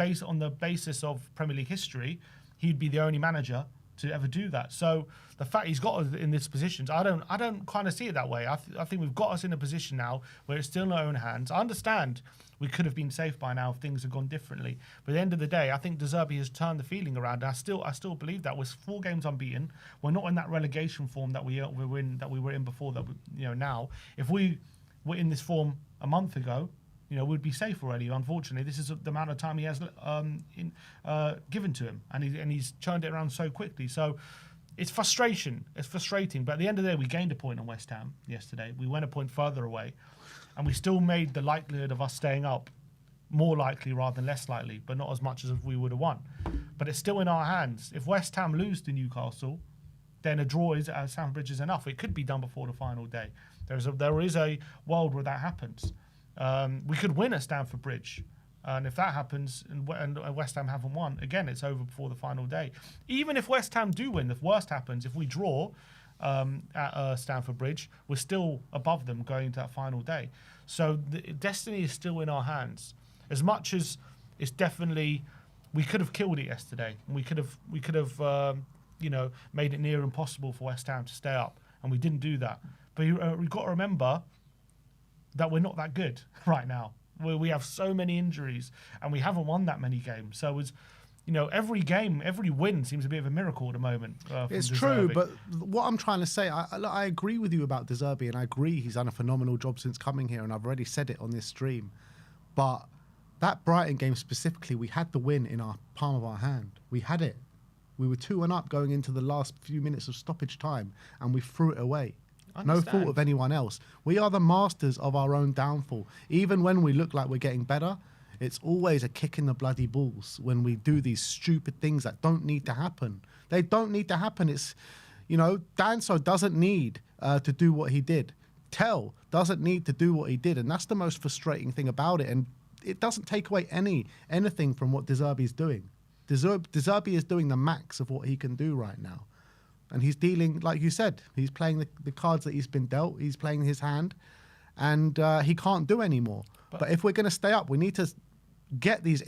basis of Premier League history, he'd be the only manager to ever do that. So the fact he's got us in this position, I don't kind of see it that way. I think we've got us in a position now where it's still in our own hands. I understand we could have been safe by now if things had gone differently. But at the end of the day, I think De Zerbi has turned the feeling around. I still believe that. We're 4 games unbeaten. We're not in that relegation form that we were in before. That now, if we were in this form a month ago, you know, we'd be safe already. Unfortunately, this is the amount of time he has given to him, and he's turned it around so quickly. So it's frustration. It's frustrating. But at the end of the day, we gained a point on West Ham yesterday. We went a point further away, and we still made the likelihood of us staying up more likely rather than less likely, but not as much as if we would have won. But it's still in our hands. If West Ham lose to Newcastle, then a draw at Stamford Bridge is enough. It could be done before the final day. There is a world where that happens. We could win at Stamford Bridge, and if that happens and West Ham haven't won, again, it's over before the final day. Even if West Ham do win, the worst happens, if we draw at Stamford Bridge, we're still above them going to that final day. So the destiny is still in our hands. As much as it's definitely, we could have killed it yesterday, and we could have made it near impossible for West Ham to stay up, and we didn't do that. But we've got to remember that we're not that good right now. We have so many injuries and we haven't won that many games. So it's, every game, every win seems a bit of a miracle at the moment. It's true, but what I'm trying to say, I agree with you about De Zerbi, and I agree he's done a phenomenal job since coming here, and I've already said it on this stream. But that Brighton game specifically, we had the win in our palm of our hand. We had it. We were 2-1 up going into the last few minutes of stoppage time, and we threw it away. No fault of anyone else. We are the masters of our own downfall. Even when we look like we're getting better, it's always a kick in the bloody balls when we do these stupid things that don't need to happen. They don't need to happen. It's, Danso doesn't need to do what he did. Tell doesn't need to do what he did. And that's the most frustrating thing about it. And it doesn't take away anything from what De Zerbi's doing. De Zerbi is doing the max of what he can do right now. And he's dealing, like you said, he's playing the cards that he's been dealt. He's playing his hand, and he can't do anymore. But if we're going to stay up, we need to get these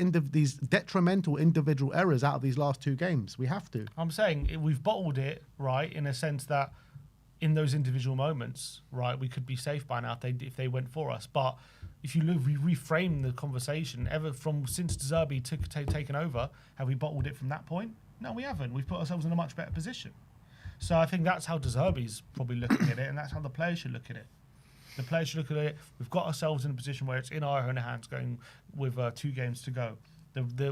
detrimental individual errors out of these last 2 games. We have to. I'm saying we've bottled it, right, in a sense that in those individual moments, right, we could be safe by now if they went for us. But if you reframe the conversation, since De Zerbi taken over, have we bottled it from that point? No, we haven't. We've put ourselves in a much better position. So I think that's how De Zerbi's probably looking at it, and that's how the players should look at it. The players should look at it. We've got ourselves in a position where it's in our own hands, going with 2 games to go.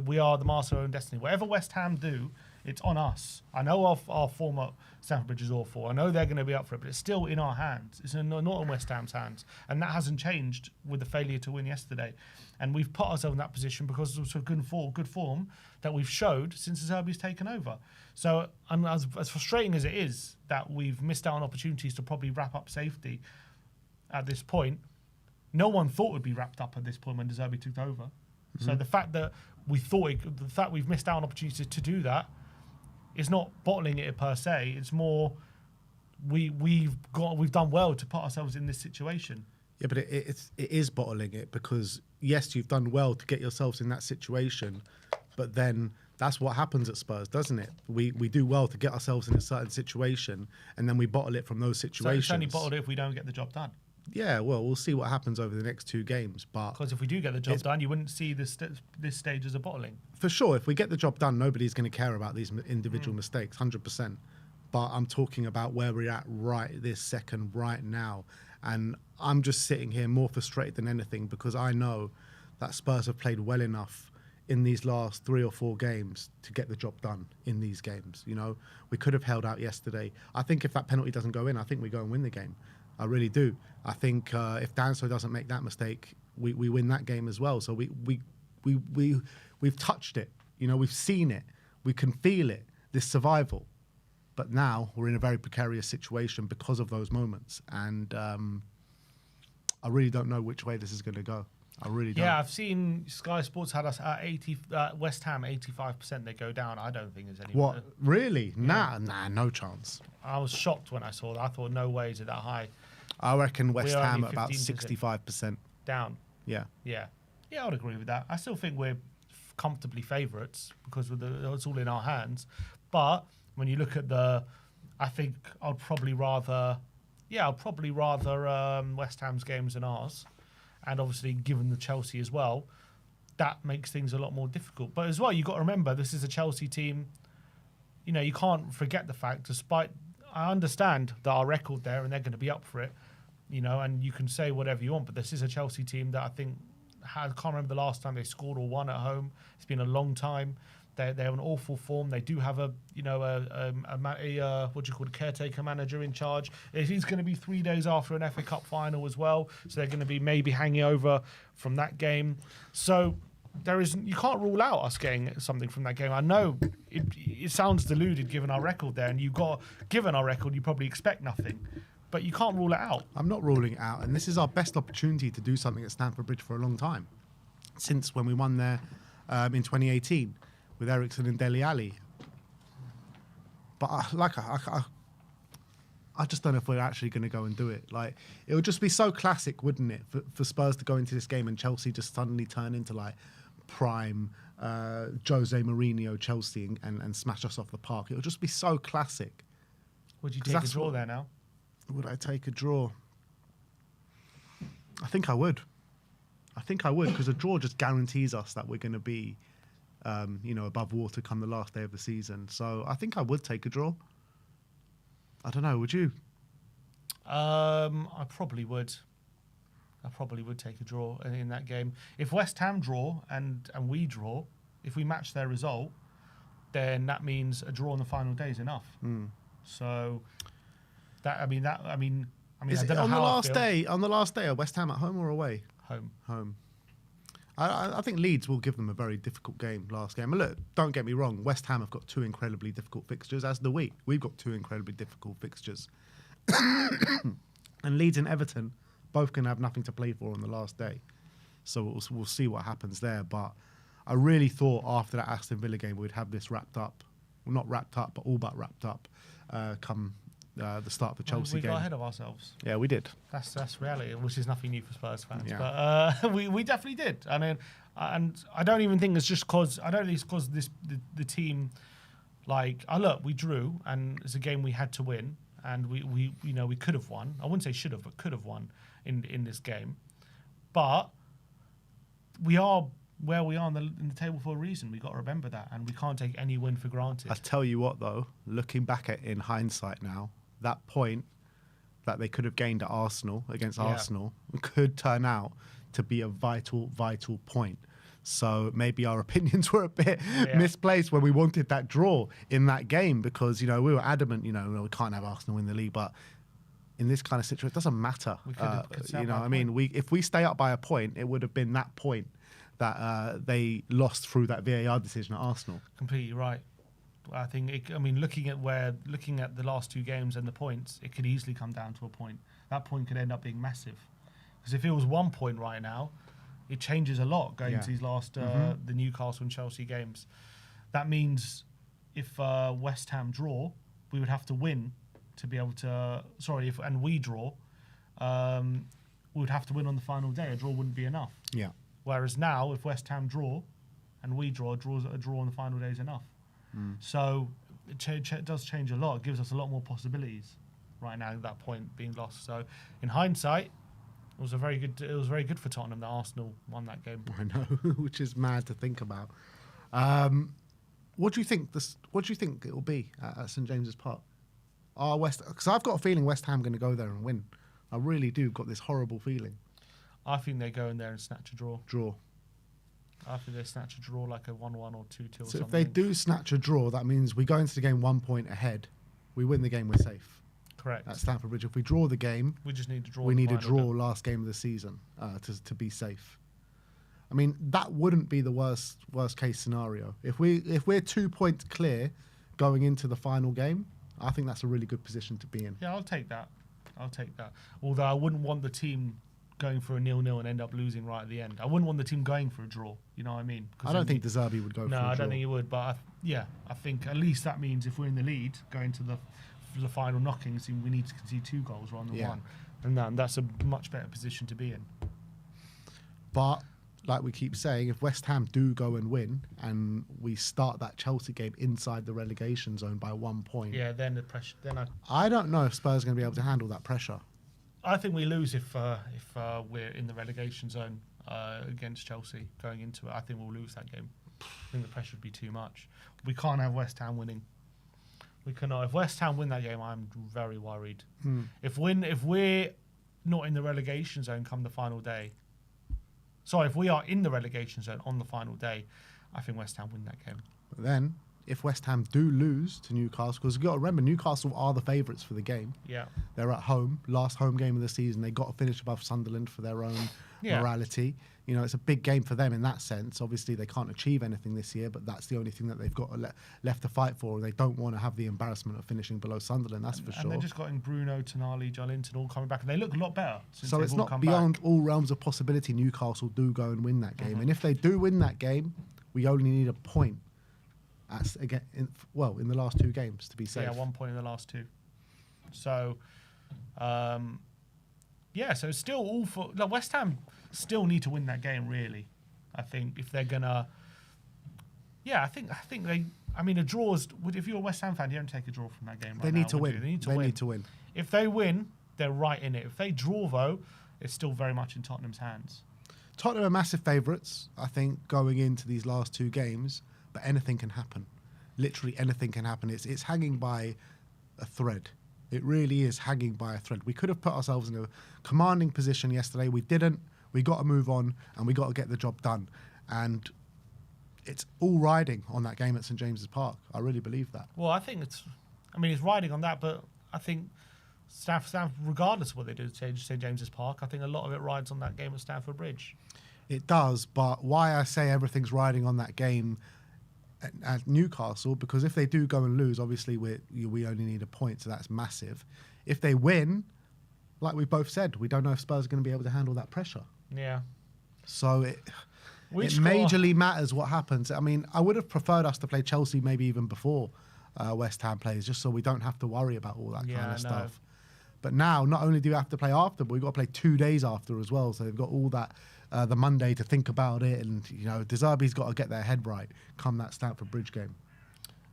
We are the master of our own destiny. Whatever West Ham do, it's on us. I know our form at Stamford Bridge is awful. I know they're going to be up for it, but it's still in our hands. It's not in West Ham's hands, and that hasn't changed with the failure to win yesterday. And we've put ourselves in that position because of good form that we've showed since De Zerbi's taken over. So as frustrating as it is that we've missed out on opportunities to probably wrap up safety at this point, no one thought it would be wrapped up at this point when De Zerbi took over. Mm-hmm. So the fact that we've missed out on opportunities to do that is not bottling it per se. It's more we've done well to put ourselves in this situation. Yeah, but it is bottling it because, yes, you've done well to get yourselves in that situation, but then that's what happens at Spurs, doesn't it? We do well to get ourselves in a certain situation, and then we bottle it from those situations. So it's only bottled it if we don't get the job done. Yeah, well, we'll see what happens over the next 2 games. Because if we do get the job done, you wouldn't see this stage as a bottling. For sure, if we get the job done, nobody's going to care about these individual mistakes, 100%. But I'm talking about where we're at right this second, right now. And I'm just sitting here more frustrated than anything because I know that Spurs have played well enough in these last 3 or 4 games to get the job done in these games. We could have held out yesterday. I think if that penalty doesn't go in, I think we go and win the game. I really do. I think if Danso doesn't make that mistake, we win that game as well. So we've touched it. We've seen it. We can feel it, this survival. But now we're in a very precarious situation because of those moments. And I really don't know which way this is going to go. I really don't. Yeah, I've seen Sky Sports had us at West Ham 85%. They go down. I don't think there's any. What? Really? Yeah. Nah, no chance. I was shocked when I saw that. I thought, no way is it that high. I reckon West Ham at about 65%. Down. Yeah. Yeah, I would agree with that. I still think we're comfortably favourites because it's all in our hands. But when you look at I think I'd probably rather West Ham's games than ours. And obviously, given the Chelsea as well, that makes things a lot more difficult. But as well, you've got to remember, this is a Chelsea team. You can't forget the fact, I understand that our record there and they're going to be up for it, and you can say whatever you want, but this is a Chelsea team that I think, I can't remember the last time they scored or won at home. It's been a long time. They're in awful form. They do have a caretaker manager in charge. He's going to be 3 days after an FA Cup final as well, so they're going to be maybe hanging over from that game. So you can't rule out us getting something from that game. I know it sounds deluded given our record there, and given our record, you probably expect nothing. But you can't rule it out. I'm not ruling it out, and this is our best opportunity to do something at Stamford Bridge for a long time, since when we won there in 2018 with Ericsson and Dele Alli. But I just don't know if we're actually going to go and do it. It would just be so classic, wouldn't it, for Spurs to go into this game and Chelsea just suddenly turn into prime Jose Mourinho Chelsea and smash us off the park. It would just be so classic. Would you take a draw there now? Would I take a draw? I think I would. Because a draw just guarantees us that we're going to be, above water come the last day of the season. So I think I would take a draw. I don't know. Would you? I probably would. I probably would take a draw in that game. If West Ham draw and we draw, if we match their result, then that means a draw on the final day is enough. So that I mean I don't know on how the I last feel. day? On the last day, are West Ham at home or away? Home. I think Leeds will give them a very difficult game last game. And look, don't get me wrong, West Ham have got two incredibly difficult fixtures, as do we. We've got two incredibly difficult fixtures. And Leeds and Everton both can have nothing to play for on the last day. So we'll see what happens there. But I really thought after that Aston Villa game we'd have this wrapped up. Well, not wrapped up, but all but wrapped up come the start of the Chelsea we game. got ahead of ourselves. Yeah, we did. That's reality, which is nothing new for Spurs fans. Yeah. But we definitely did. And I don't even think it's just because I don't think it's because the team look, we drew and it's a game we had to win and we could have won. I wouldn't say should have, but could have won in this game. But we are where we are in the table for a reason. We got to remember that, and we can't take any win for granted. I tell you what, though, looking back at in hindsight now, that point that they could have gained at Arsenal against Arsenal could turn out to be a vital point. So maybe our opinions were a bit misplaced when we wanted that draw in that game because, we were adamant, we can't have Arsenal win the league, but in this kind of situation, it doesn't matter. If we stay up by a point, it would have been that point that they lost through that VAR decision at Arsenal. Completely right. I think, looking at the last two games and the points, it could easily come down to a point. That point could end up being massive. Because if it was 1 point right now, it changes a lot going to these last, the Newcastle and Chelsea games. That means if West Ham draw, we would have to win to be able to, and we draw, we would have to win on the final day. A draw wouldn't be enough. Yeah. Whereas now, if West Ham draw and we draw, a draw on the final day is enough. So it does change a lot. It gives us a lot more possibilities right now at that point being lost. So in hindsight, it was very good for Tottenham that Arsenal won that game. I know, which is mad to think about. What do you think it will be at St James's Park? Because I've got a feeling West Ham are going to go there and win. I really do. Got this horrible feeling. I think they go in there and snatch a draw. I think they snatch a draw like a 1-1 or 2-2 or something. So if they do snatch a draw, that means we go into the game 1 point ahead. We win the game, we're safe. Correct. At Stamford Bridge. If we draw the game, we just need to draw. We need a draw last game of the season to be safe. I mean, that wouldn't be the worst case scenario. If we're 2 points clear going into the final game, I think that's a really good position to be in. Yeah, I'll take that. Although I wouldn't want the team going for a 0-0 and end up losing right at the end. I wouldn't want the team going for a draw. You know what I mean? I don't think De Zerbi would go for a draw. No, I don't think he would. But I think at least that means if we're in the lead going to the final knockings, we need to concede 2 goals rather than 1. And that's a much better position to be in. But like we keep saying, if West Ham do go and win and we start that Chelsea game inside the relegation zone by 1 point, then the pressure. I don't know if Spurs are going to be able to handle that pressure. I think we lose if we're in the relegation zone against Chelsea going into it. I think we'll lose that game. I think the pressure would be too much. We can't have West Ham winning. We cannot. If West Ham win that game, I'm very worried. If we're not in the relegation zone come the final day. Sorry, if we are in the relegation zone on the final day, I think West Ham win that game. But then, if West Ham do lose to Newcastle, because you've got to remember, Newcastle are the favourites for the game. Yeah. They're at home, last home game of the season. They got to finish above Sunderland for their own morality. It's a big game for them in that sense. Obviously, they can't achieve anything this year, but that's the only thing that they've got left to fight for. They don't want to have the embarrassment of finishing below Sunderland, that's for sure. And they're just getting Bruno, Tonali, Joelinton all coming back, and they look a lot better. So it's not beyond all realms of possibility Newcastle do go and win that game. And if they do win that game, we only need a point in the last 2 games to be safe. Yeah, 1 point in the last 2. So, so it's still all for West Ham. Still need to win that game, really. I think if they're gonna, I think I mean, a draw's. If you're a West Ham fan, you don't take a draw from that game. Right They now, need to would win. you? They need to They win. need to win. If they win, they're right in it. If they draw, though, it's still very much in Tottenham's hands. Tottenham are massive favourites, I think, going into these last two games, but anything can happen. Literally anything can happen. It's hanging by a thread. It really is hanging by a thread. We could have put ourselves in a commanding position yesterday. We didn't. We got to move on, and we got to get the job done. And it's all riding on that game at St James's Park. I really believe that. Well, I think it's riding on that, but I think Stamford, regardless of what they do at St James's Park, I think a lot of it rides on that game at Stamford Bridge. It does, but why I say everything's riding on that game at Newcastle, because if they do go and lose, obviously we only need a point, so that's massive. If they win, like we both said, we don't know if Spurs are going to be able to handle that pressure. Yeah. So it majorly matters what happens. I mean, I would have preferred us to play Chelsea maybe even before West Ham plays, just so we don't have to worry about all that kind of stuff. But now, not only do we have to play after, but we've got to play 2 days after as well. So they've got all that, the Monday to think about it. And, De Zerbi's got to get their head right come that Stamford Bridge game.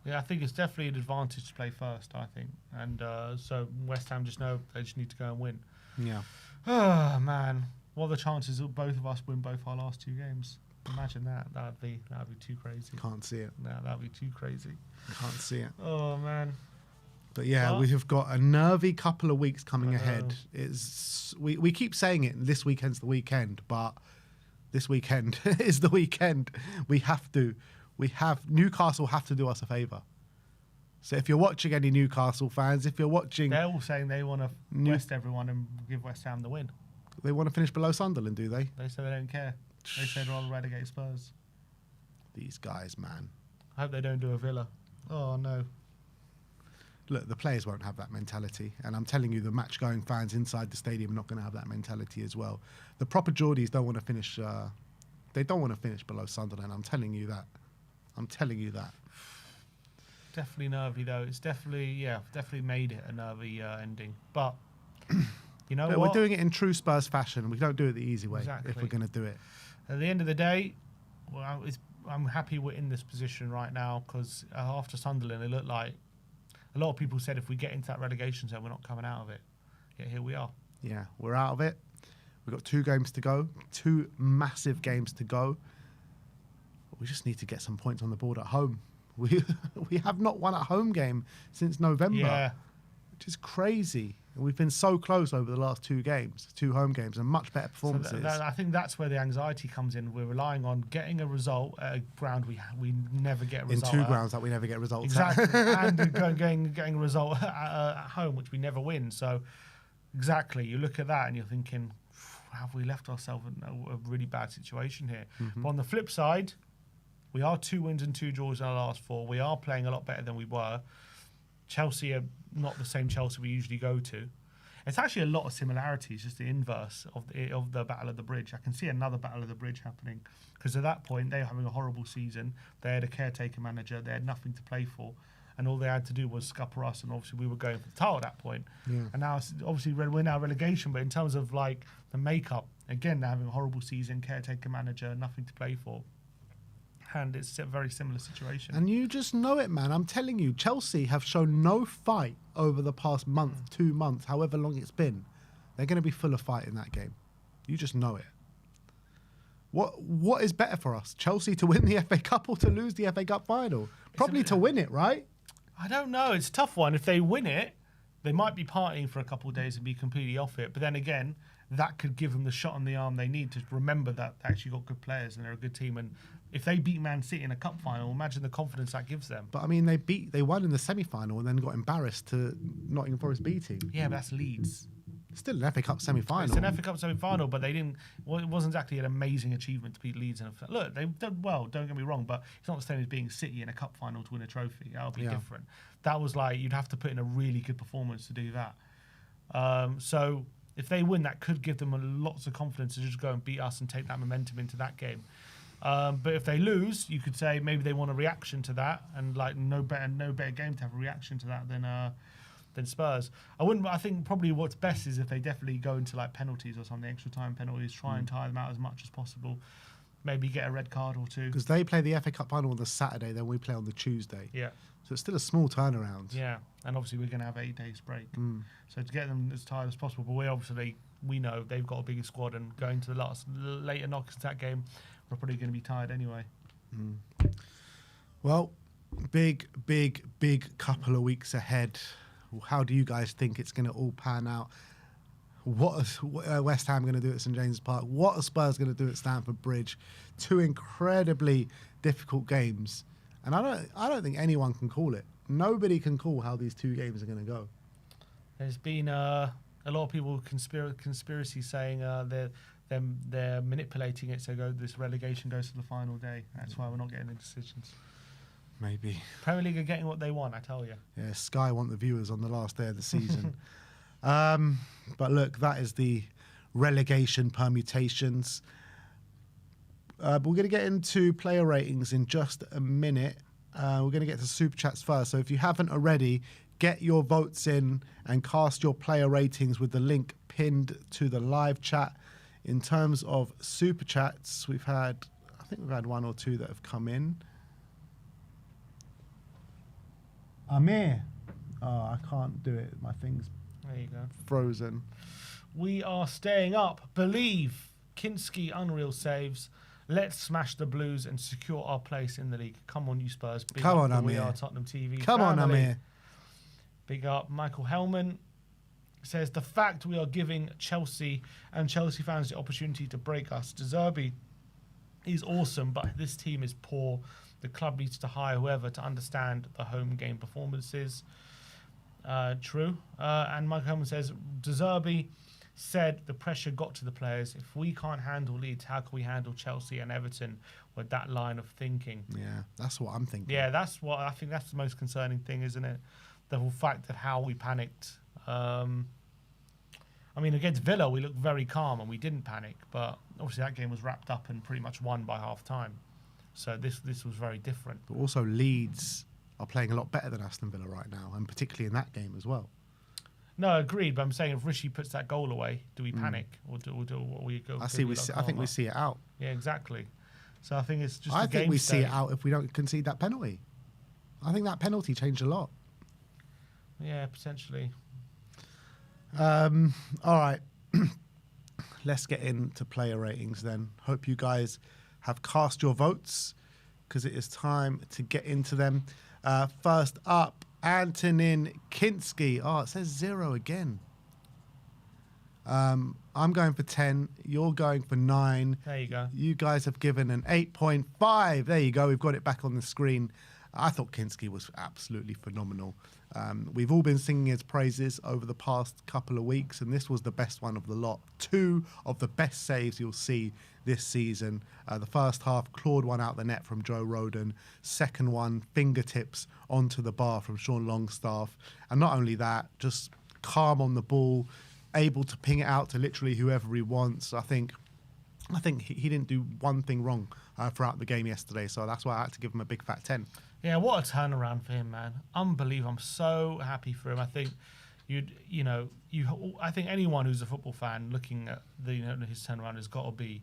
Yeah, I think it's definitely an advantage to play first, I think. And so West Ham just know they just need to go and win. Yeah. Oh, man. What are the chances that both of us win both our last 2 games? Imagine that. That'd be too crazy. Can't see it. No, that'd be too crazy. Can't see it. Oh, man. But yeah, we have got a nervy couple of weeks coming ahead. We keep saying it, this weekend's the weekend, but this weekend is the weekend. Newcastle have to do us a favour. So if you're watching any Newcastle fans, if you're watching... They're all saying they want to rest everyone and give West Ham the win. They want to finish below Sunderland, do they? They say they don't care. They said rather relegate Spurs. These guys, man. I hope they don't do a Villa. Oh, no. Look, the players won't have that mentality. And I'm telling you, the match-going fans inside the stadium are not going to have that mentality as well. The proper Geordies don't want to finish... they don't want to finish below Sunderland. I'm telling you that. Definitely nervy, though. It's definitely made it a nervy ending. But, you know what? We're doing it in true Spurs fashion. We don't do it the easy way if we're going to do it. At the end of the day, well, I'm happy we're in this position right now because after Sunderland, it looked like a lot of people said if we get into that relegation zone, we're not coming out of it. Yet here we are. Yeah, we're out of it. We've got 2 games to go, 2 massive games to go. We just need to get some points on the board at home. We have not won a home game since November, which is crazy. And we've been so close over the last 2 games, 2 home games, and much better performances. So I think that's where the anxiety comes in. We're relying on getting a result at a ground we never get a result in 2 grounds that we never get results exactly. And getting a result at home, which we never win. So exactly, you look at that and you're thinking, have we left ourselves in a really bad situation here? Mm-hmm. But on the flip side, we are 2 wins and 2 draws in our last 4. We are playing a lot better than we were. Chelsea are not the same Chelsea we usually go to. It's actually a lot of similarities, just the inverse of the Battle of the Bridge. I can see another Battle of the Bridge happening because at that point they were having a horrible season. They had a caretaker manager. They had nothing to play for. And all they had to do was scupper us, and obviously we were going for the title at that point. Yeah. And now, obviously, we're now relegation, but in terms of like the makeup, again, they're having a horrible season, caretaker manager, nothing to play for. And it's a very similar situation. And you just know it, man. I'm telling you, Chelsea have shown no fight over the past month, 2 months, however long it's been. They're going to be full of fight in that game. You just know it. What is better for us? Chelsea to win the FA Cup or to lose the FA Cup final? Probably to win it, right? I don't know. It's a tough one. If they win it, they might be partying for a couple of days and be completely off it. But then again, that could give them the shot on the arm they need to remember that they actually got good players and they're a good team. And if they beat Man City in a cup final, imagine the confidence that gives them. But I mean, they won in the semi-final and then got embarrassed to Nottingham Forest B team. Yeah, but that's Leeds. Still an FA Cup semi-final. It's an FA Cup semi-final, but they didn't. Well, it wasn't exactly an amazing achievement to beat Leeds. Look, they've done well. Don't get me wrong, but it's not the same as being City in a cup final to win a trophy. That would be different. That was like you'd have to put in a really good performance to do that. So if they win, that could give them lots of confidence to just go and beat us and take that momentum into that game. But if they lose, you could say maybe they want a reaction to that, and like no better game to have a reaction to that than Spurs. I think probably what's best is if they definitely go into like penalties or something, extra time penalties, try and tire them out as much as possible. maybe get a red card or two. Because they play the FA Cup final on the Saturday, then we play on the Tuesday. Yeah. So it's still a small turnaround. Yeah, and obviously we're going to have 8 days break. So to get them as tired as possible, but we know they've got a bigger squad, and going to the later knockers that game, we're probably going to be tired anyway. Well, big couple of weeks ahead. How do you guys think it's going to all pan out? What is West Ham going to do at St James's Park? What are Spurs going to do at Stamford Bridge? 2 incredibly difficult games, and I don't think anyone can call it. Nobody can call how these 2 games are going to go. There's been a lot of people conspiracy saying they're manipulating it so this relegation goes to the final day. That's why we're not getting the decisions. Maybe Premier League are getting what they want, I tell you. Yeah, Sky want the viewers on the last day of the season. But look, that is the relegation permutations. We're going to get into player ratings in just a minute. We're going to get to Super Chats first. So if you haven't already, get your votes in and cast your player ratings with the link pinned to the live chat. In terms of Super Chats, I think we've had 1 or 2 that have come in. Amir. Oh, I can't do it. My thing's There you go. frozen. We are staying up. Believe. Kinski unreal saves. Let's smash the Blues and secure our place in the league. Come on, you Spurs. Big Come up on, the Amir. We Are Tottenham TV. Come on, family. Amir. Big up. Michael Hellman says, the fact we are giving Chelsea and Chelsea fans the opportunity to break us. De Zerbi is awesome, but this team is poor. The club needs to hire whoever to understand the home game performances. True. And Michael Hellman says, De Zerbi said the pressure got to the players. If we can't handle Leeds, how can we handle Chelsea and Everton with that line of thinking? Yeah, that's what I'm thinking. Yeah, that's what I think. That's the most concerning thing, isn't it? The whole fact that how we panicked. I mean, against Villa, we looked very calm and we didn't panic, but obviously that game was wrapped up and pretty much won by half time. So this was very different. But also Leeds are playing a lot better than Aston Villa right now, and particularly in that game as well. No, agreed. But I'm saying if Rishi puts that goal away, do we panic or do we go? I think we see it out. Yeah, exactly. So I think it's just. I think we see it out if we don't concede that penalty. I think that penalty changed a lot. Yeah, potentially. All right. Let's get into player ratings then. Hope you guys have cast your votes because it is time to get into them. First up, Antonin Kinski. Oh, it says 0 again. I'm going for 10. You're going for 9. There you go. You guys have given an 8.5. There you go. We've got it back on the screen. I thought Kinski was absolutely phenomenal. We've all been singing his praises over the past couple of weeks, and this was the best one of the lot. 2 of the best saves you'll see this season. The first half, clawed one out the net from Joe Rodon. Second one, fingertips onto the bar from Sean Longstaff. And not only that, just calm on the ball, able to ping it out to literally whoever he wants. I think he didn't do one thing wrong throughout the game yesterday, so that's why I had to give him a big fat 10. Yeah, what a turnaround for him, man! Unbelievable. I'm so happy for him. I think I think anyone who's a football fan looking at his turnaround has got to be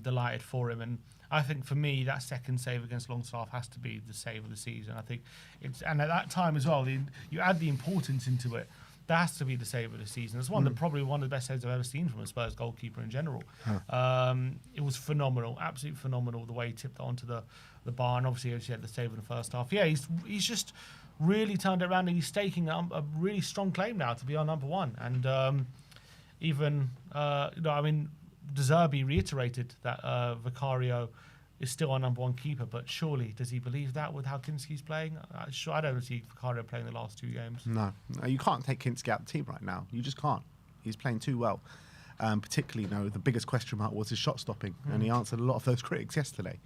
delighted for him. And I think for me, that second save against Longstaff has to be the save of the season. I think and at that time as well, you add the importance into it. That has to be the save of the season. It's probably one of the best saves I've ever seen from a Spurs goalkeeper in general. It was phenomenal, absolutely phenomenal, the way he tipped it onto the bar. And obviously he had the save in the first half. Yeah, he's just really turned it around, and he's staking a really strong claim now to be our number one. And De Zerbi reiterated that Vicario is still our number one keeper, but surely does he believe that with how Kinski's playing? I don't see Vicario playing the last 2 games. No, you can't take Kinski out of the team right now. You just can't. He's playing too well. Particularly, the biggest question mark was his shot stopping, and he answered a lot of those critics yesterday.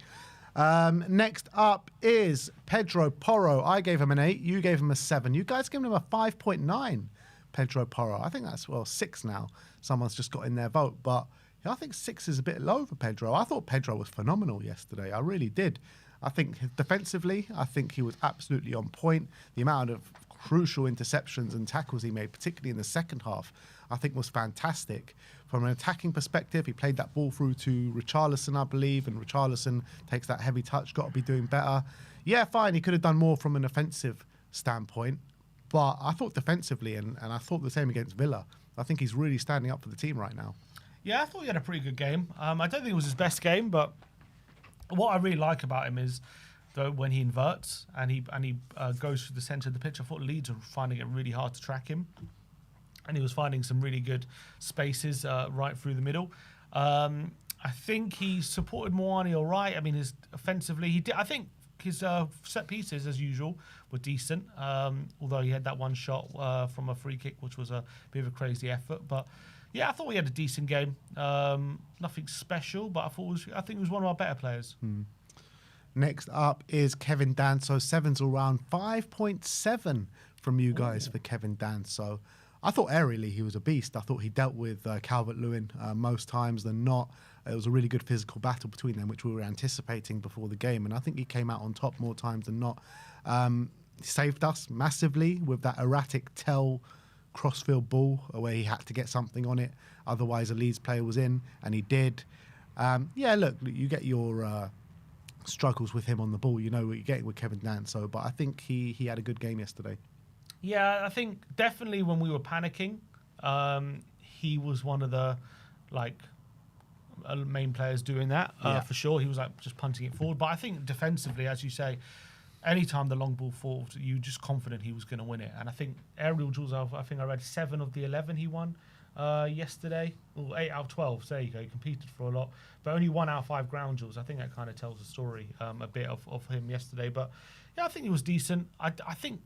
Next up is Pedro Porro. I gave him an 8. You gave him a 7. You guys gave him a 5.9. Pedro Porro. I think that's 6 now. Someone's just got in their vote, but I think 6 is a bit low for Pedro. I thought Pedro was phenomenal yesterday. I really did. I think defensively, I think he was absolutely on point. The amount of crucial interceptions and tackles he made, particularly in the second half, I think was fantastic. From an attacking perspective, he played that ball through to Richarlison, I believe, and Richarlison takes that heavy touch, got to be doing better. Yeah, fine, he could have done more from an offensive standpoint, but I thought defensively, and I thought the same against Villa, I think he's really standing up for the team right now. Yeah, I thought he had a pretty good game. I don't think it was his best game, but what I really like about him is though when he inverts and he goes through the centre of the pitch. I thought Leeds were finding it really hard to track him, and he was finding some really good spaces right through the middle. I think he supported Moani all right. I mean, his offensively, he did. I think his set pieces, as usual, were decent. Although he had that one shot from a free kick, which was a bit of a crazy effort. But yeah, I thought we had a decent game. Nothing special, but I think he was one of our better players. Next up is Kevin Danso. Sevens all round, 5.7 from you guys for Kevin Danso. I thought aerially he was a beast. I thought he dealt with Calvert-Lewin most times than not. It was a really good physical battle between them, which we were anticipating before the game. And I think he came out on top more times than not. He saved us massively with that erratic Tell crossfield ball where he had to get something on it. Otherwise, a Leeds player was in, and he did. Yeah, look, you get your struggles with him on the ball. You know what you're getting with Kevin Danso. But I think he had a good game yesterday. Yeah, I think definitely when we were panicking, he was one of the main players doing that for sure. He was just punting it forward. But I think defensively, as you say, anytime the long ball falls, you were just confident he was going to win it. And I think aerial duels, I think I read 7 of the 11 he won yesterday, or 8 out of 12. So there you go, he competed for a lot, but only 1 out of 5 ground duels. I think that kind of tells the story a bit of him yesterday. But yeah, I think he was decent. I think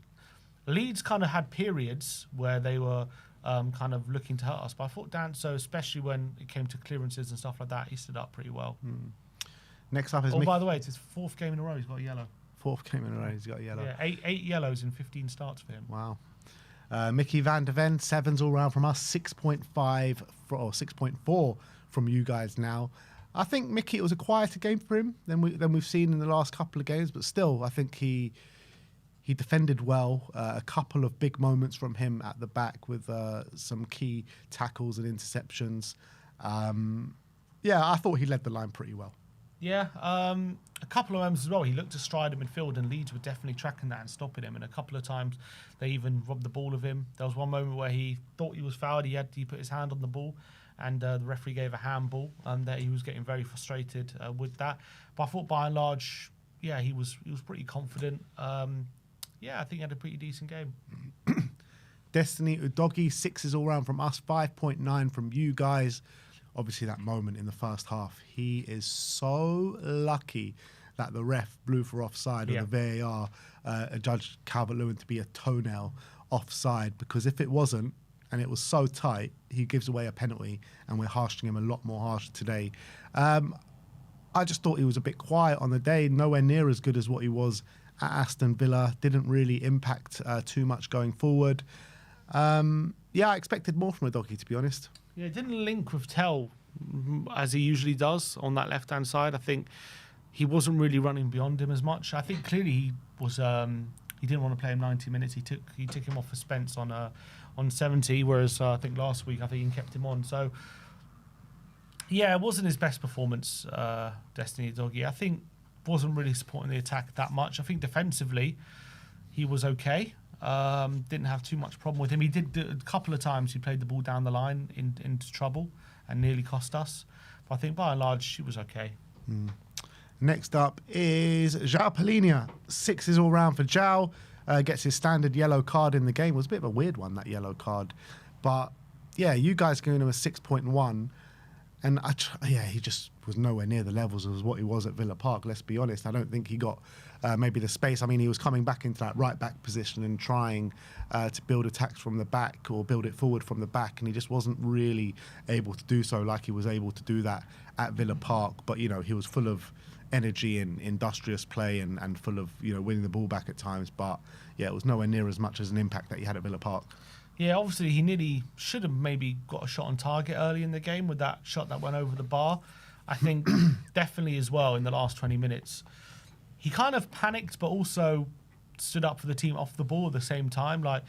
Leeds kind of had periods where they were kind of looking to hurt us, but I thought Danso, especially when it came to clearances and stuff like that, he stood up pretty well. Next up is by the way, it's his 4th game in a row he's got a yellow. 4th game in a row he's got a yellow. Yeah, 8 yellows in 15 starts for him. Wow. Mickey van der Ven, 7s all round from us, 6.5 or 6.4 from you guys now. I think Mickey, it was a quieter game for him than we've seen in the last couple of games, but still, I think he defended well. A couple of big moments from him at the back with some key tackles and interceptions. Yeah, I thought he led the line pretty well. Yeah, a couple of moments as well. He looked astride the midfield, and Leeds were definitely tracking that and stopping him. And a couple of times, they even robbed the ball of him. There was one moment where he thought he was fouled. He put his hand on the ball, and the referee gave a handball, and he was getting very frustrated with that. But I thought, by and large, yeah, he was pretty confident. Yeah, I think he had a pretty decent game. Destiny Udogi, 6s all round from us, 5.9 from you guys. Obviously, that moment in the first half, he is so lucky that the ref blew for offside, or the VAR judged Calvert-Lewin to be a toenail offside, because if it wasn't, and it was so tight, he gives away a penalty, and we're harshing him a lot more harsh today. I just thought he was a bit quiet on the day, nowhere near as good as what he was at Aston Villa. Didn't really impact too much going forward. Yeah, I expected more from Udogi, to be honest. Yeah, didn't link with Tell as he usually does on that left-hand side. I think he wasn't really running beyond him as much. I think clearly he was. He didn't want to play him 90 minutes. He took him off for Spence on 70, whereas I think last week he kept him on. So yeah, it wasn't his best performance. Destiny Udogi, I think, wasn't really supporting the attack that much. I think defensively he was okay. Didn't have too much problem with him. He did a couple of times he played the ball down the line into trouble and nearly cost us. But I think by and large, he was okay. Next up is João Palhinha. 6s all round for João. Gets his standard yellow card in the game. It was a bit of a weird one, that yellow card. But yeah, you guys giving him a 6.1. And he just was nowhere near the levels of what he was at Villa Park, let's be honest. I don't think he got maybe the space. I mean, he was coming back into that right-back position and trying to build attacks from the back or build it forward from the back, and he just wasn't really able to do so like he was able to do that at Villa Park. But, you know, he was full of energy and industrious play and full of, you know, winning the ball back at times. But, yeah, it was nowhere near as much as an impact that he had at Villa Park. Yeah, obviously he nearly should have maybe got a shot on target early in the game with that shot that went over the bar. I think definitely as well in the last 20 minutes, he kind of panicked, but also stood up for the team off the ball at the same time. Like,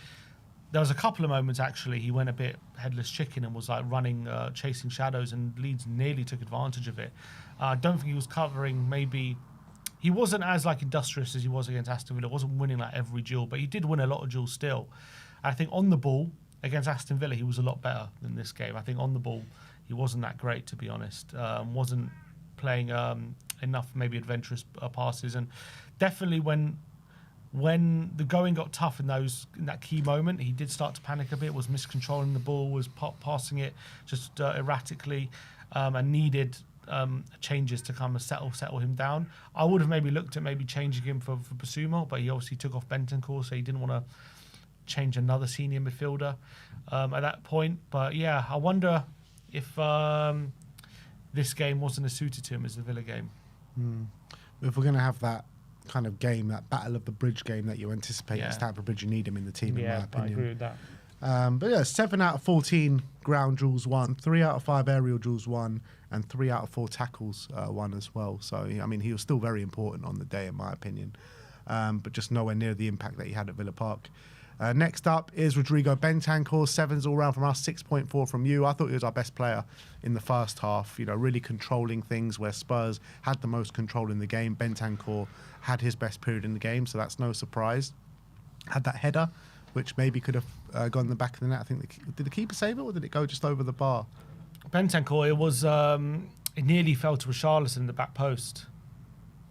there was a couple of moments actually he went a bit headless chicken and was like running, chasing shadows, and Leeds nearly took advantage of it. I don't think he was covering. Maybe he wasn't as like industrious as he was against Aston Villa. Wasn't winning like every duel, but he did win a lot of duels still. I think on the ball against Aston Villa he was a lot better than this game. I think on the ball he wasn't that great, to be honest. Wasn't playing enough maybe adventurous passes, and definitely when the going got tough in that key moment, he did start to panic a bit, was miscontrolling the ball, was passing it just erratically, and needed changes to kind of settle him down. I would have maybe looked at maybe changing him for Basuma, but he obviously took off Bentancur, so he didn't want to change another senior midfielder at that point. But yeah, I wonder if this game wasn't as suited to him as the Villa game. If we're going to have that kind of game, that battle of the bridge game that you anticipate at Stamford Bridge, you need him in the team, in my opinion. I agree with that. But yeah, 7 out of 14 ground duels won, 3 out of 5 aerial duels won, and 3 out of 4 tackles won as well. So, I mean, he was still very important on the day, in my opinion, but just nowhere near the impact that he had at Villa Park. Next up is Rodrigo Bentancur, 7s all round from us, 6.4 from you. I thought he was our best player in the first half, really controlling things where Spurs had the most control in the game. Bentancur had his best period in the game, so that's no surprise. Had that header, which maybe could have gone in the back of the net. I think, did the keeper save it, or did it go just over the bar? Bentancur, it was, it nearly fell to Richarlison in the back post.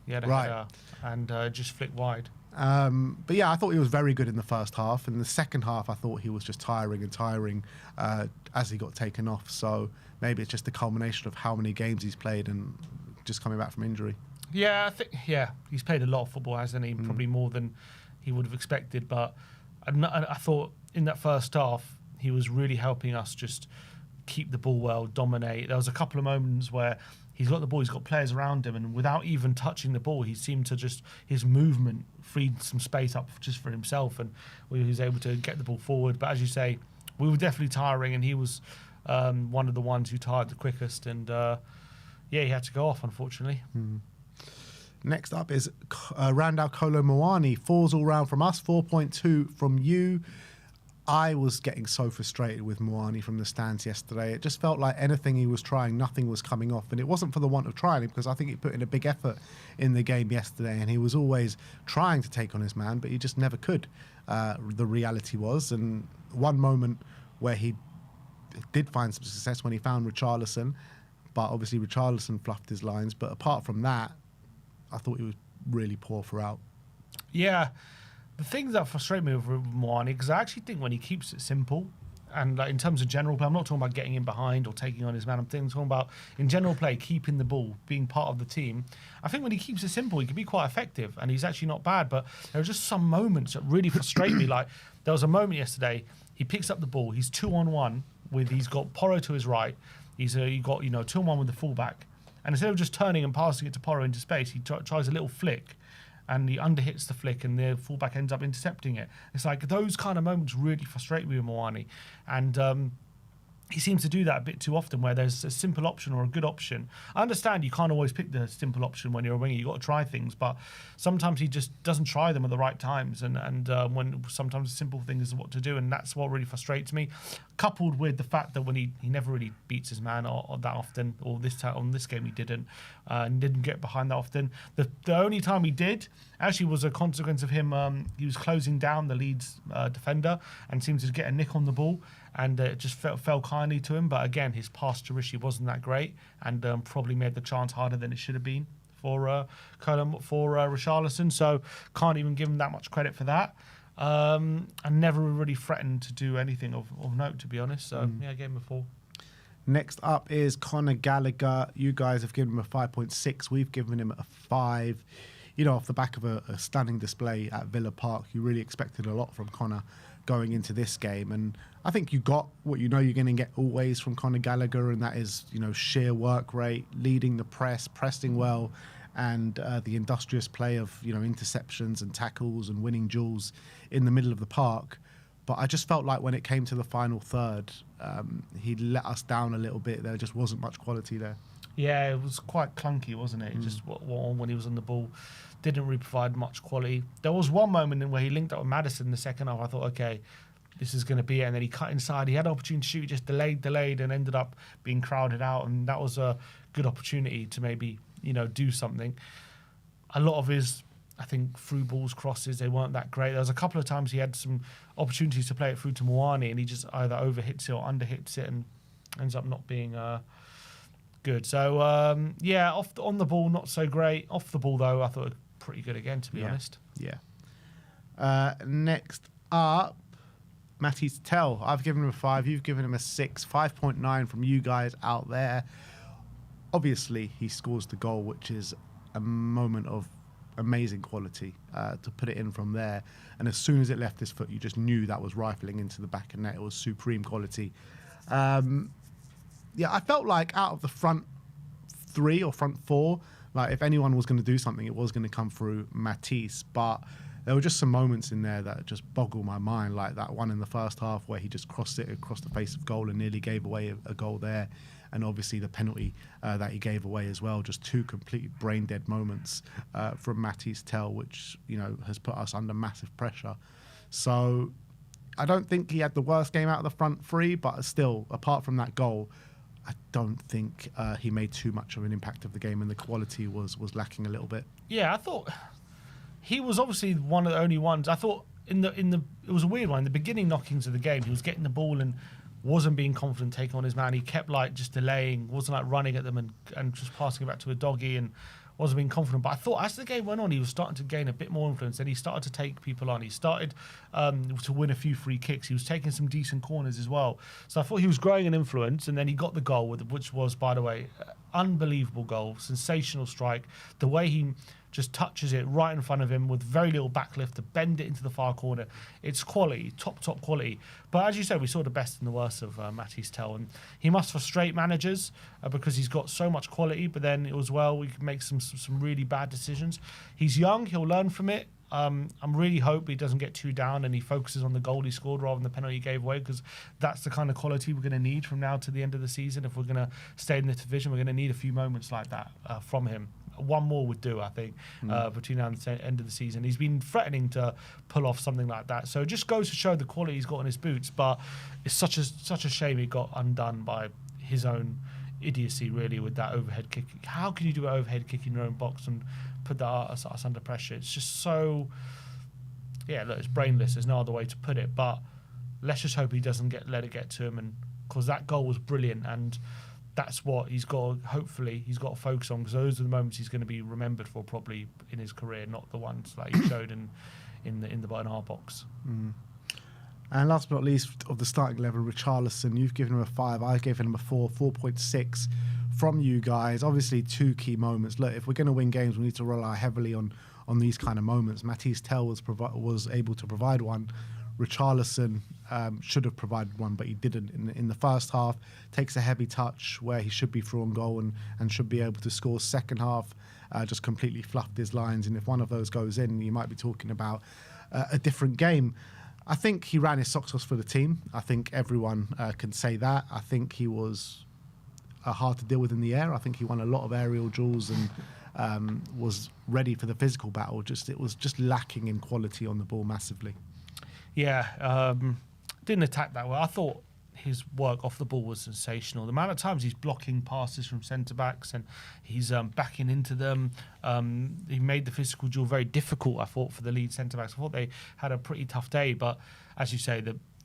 He had a header and just flicked wide. But yeah, I thought he was very good in the first half. In the second half, I thought he was just tiring as he got taken off. So maybe it's just the culmination of how many games he's played and just coming back from injury. Yeah, he's played a lot of football, hasn't he? Probably more than he would have expected. But I thought in that first half, he was really helping us just keep the ball well, dominate. There was a couple of moments where he's got the ball, he's got players around him, and without even touching the ball, he seemed to just, his movement freed some space up just for himself, and he was able to get the ball forward. But as you say, we were definitely tiring, and he was one of the ones who tired the quickest, and he had to go off, unfortunately. Next up is Randall Kolo Muani, 4s all round from us, 4.2 from you. I was getting so frustrated with Muani from the stands yesterday. It just felt like anything he was trying, nothing was coming off. And it wasn't for the want of trying, because I think he put in a big effort in the game yesterday, and he was always trying to take on his man, but he just never could. The reality was, and one moment where he did find some success when he found Richarlison, but obviously Richarlison fluffed his lines. But apart from that, I thought he was really poor throughout. Yeah. The things that frustrate me with Muani, because I actually think when he keeps it simple, and like in terms of general play, I'm not talking about getting in behind or taking on his man. I'm talking about in general play, keeping the ball, being part of the team. I think when he keeps it simple, he can be quite effective, and he's actually not bad. But there are just some moments that really frustrate me. Like there was a moment yesterday, he picks up the ball, he's 2-on-1 he's got Porro to his right, he got 2-on-1 with the fullback, and instead of just turning and passing it to Porro into space, he tries a little flick, and he underhits the flick, and the fullback ends up intercepting it. It's like those kind of moments really frustrate me with Muani, and he seems to do that a bit too often, where there's a simple option or a good option. I understand you can't always pick the simple option when you're a winger. You've got to try things, but sometimes he just doesn't try them at the right times, and when sometimes the simple thing is what to do, and that's what really frustrates me, coupled with the fact that when he never really beats his man or that often, or on this game he didn't, and didn't get behind that often. The only time he did actually was a consequence of him. He was closing down the Leeds defender and seemed to get a nick on the ball, and it just fell kindly to him. But again, his pass to Rishi wasn't that great, and probably made the chance harder than it should have been for Richarlison. So can't even give him that much credit for that. And never really threatened to do anything of note, to be honest. So I gave him a 4. Next up is Conor Gallagher. You guys have given him a 5.6. We've given him a 5. Off the back of a stunning display at Villa Park, you really expected a lot from Conor going into this game. And I think you got what you're going to get always from Conor Gallagher, and that is, sheer work rate, leading the press, pressing well, and the industrious play of, interceptions and tackles and winning duels in the middle of the park. But I just felt like when it came to the final third, he let us down a little bit. There just wasn't much quality there. Yeah, it was quite clunky, wasn't it? Just when he was on the ball, didn't really provide much quality. There was one moment in where he linked up with Mathys in the second half. I thought, okay, this is going to be it. And then he cut inside. He had an opportunity to shoot, he just delayed, and ended up being crowded out. And that was a good opportunity to maybe, do something. A lot of his, I think, through balls, crosses, they weren't that great. There was a couple of times he had some opportunities to play it through to Moani, and he just either overhits it or underhits it and ends up not being good. So, on the ball, not so great. Off the ball, though, I thought pretty good again, to be honest. Yeah. Next up, Mathys Tell. I've given him a 5. You've given him a 6. 5.9 from you guys out there. Obviously, he scores the goal, which is a moment of amazing quality to put it in from there. And as soon as it left his foot, you just knew that was rifling into the back of net. It was supreme quality. I felt like out of the front 3 or front 4, like if anyone was going to do something, it was going to come through Mathys. But there were just some moments in there that just boggled my mind, like that one in the first half where he just crossed it across the face of goal and nearly gave away a goal there. And obviously the penalty that he gave away as well, just 2 completely brain-dead moments from Mathys Tell, which, has put us under massive pressure. So I don't think he had the worst game out of the front 3, but still, apart from that goal, I don't think he made too much of an impact of the game, and the quality was lacking a little bit. Yeah, I thought he was obviously one of the only ones. I thought it was a weird one. In the beginning knockings of the game, he was getting the ball and wasn't being confident taking on his man. He kept just delaying, wasn't running at them and just passing it back to a doggy and wasn't being confident. But I thought as the game went on, he was starting to gain a bit more influence. Then he started to take people on. He started to win a few free kicks. He was taking some decent corners as well. So I thought he was growing in influence. And then he got the goal, which was, by the way, unbelievable goal, sensational strike. The way he just touches it right in front of him with very little backlift to bend it into the far corner. It's quality, top quality. But as you said, we saw the best and the worst of Mathys Tell, and he must frustrate managers because he's got so much quality, but then as well, we can make some really bad decisions. He's young, he'll learn from it. I'm really hope he doesn't get too down and he focuses on the goal he scored rather than the penalty he gave away, because that's the kind of quality we're going to need from now to the end of the season. If we're going to stay in the division, we're going to need a few moments like that from him. One more would do, I think, between now and the end of the season. He's been threatening to pull off something like that. So it just goes to show the quality he's got in his boots. But it's such a shame he got undone by his own idiocy, really, with that overhead kick. How can you do an overhead kick in your own box and put that us under pressure? It's just so... Yeah, look, it's brainless. There's no other way to put it. But let's just hope he doesn't let it get to him. And because that goal was brilliant, and that's what he's got. Hopefully, he's got to focus on, because those are the moments he's going to be remembered for probably in his career, not the ones like he showed in the Bernard box. And last but not least, of the starting 11, Richarlison, you've given him a 5. I've given him a 4, 4.6 from you guys. Obviously, 2 key moments. Look, if we're going to win games, we need to rely heavily on these kind of moments. Mathys Tell was able to provide one. Richarlison should have provided one, but he didn't. In the first half, takes a heavy touch where he should be through on goal and should be able to score. Second half, just completely fluffed his lines. And if one of those goes in, you might be talking about a different game. I think he ran his socks off for the team. I think everyone can say that. I think he was hard to deal with in the air. I think he won a lot of aerial duels and was ready for the physical battle. It was just lacking in quality on the ball massively. Yeah, didn't attack that well. I thought his work off the ball was sensational. The amount of times he's blocking passes from centre-backs and he's backing into them. He made the physical duel very difficult, I thought, for the lead centre-backs. I thought they had a pretty tough day, but as you say,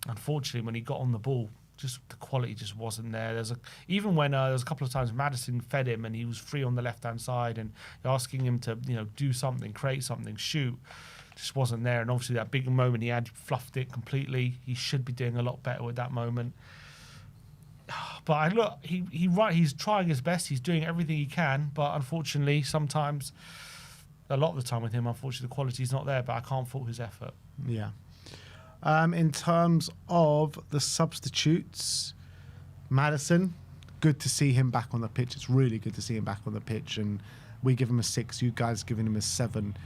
unfortunately, when he got on the ball, just the quality just wasn't there. Even when there was a couple of times Maddison fed him and he was free on the left-hand side and asking him to do something, create something, shoot, just wasn't there. And obviously that big moment he had, fluffed it completely. He should be doing a lot better with that moment. But he's trying his best. He's doing everything he can. But unfortunately, sometimes, a lot of the time with him, unfortunately, the quality's not there. But I can't fault his effort. Yeah. In terms of the substitutes, Maddison, good to see him back on the pitch. It's really good to see him back on the pitch. And we give him a 6. You guys giving him a 7.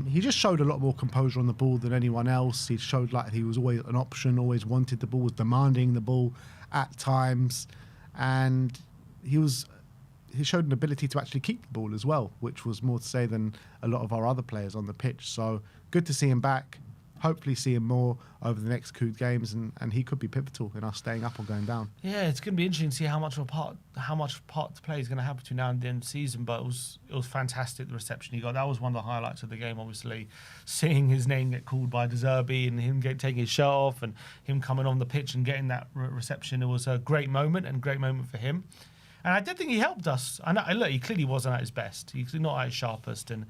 He just showed a lot more composure on the ball than anyone else. He showed like he was always an option, always wanted the ball, was demanding the ball at times, and he showed an ability to actually keep the ball as well, which was more to say than a lot of our other players on the pitch. So good to see him back. Hopefully see him more over the next two games, and he could be pivotal in us staying up or going down. Yeah, it's going to be interesting to see how much part to play is going to have between now and the end of the season. But it was fantastic, the reception he got. That was one of the highlights of the game. Obviously, seeing his name get called by De Zerbi and him taking his shirt off and him coming on the pitch and getting that reception. It was a great moment for him. And I did think he helped us. And look, he clearly wasn't at his best. He's not at his sharpest, and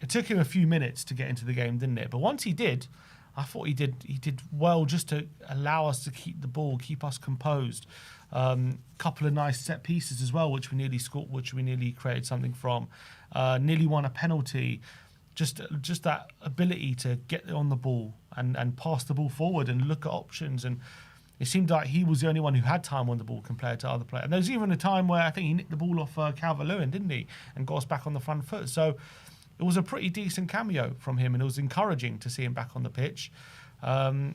it took him a few minutes to get into the game, didn't it? But once he did, I thought he did well just to allow us to keep the ball, keep us composed. Couple of nice set pieces as well, which we nearly scored, which we nearly created something from. Nearly won a penalty. Just that ability to get on the ball and pass the ball forward and look at options. And it seemed like he was the only one who had time on the ball compared to other players. And there was even a time where I think he nicked the ball off Calvert-Lewin, didn't he? And got us back on the front foot. So it was a pretty decent cameo from him, and it was encouraging to see him back on the pitch. And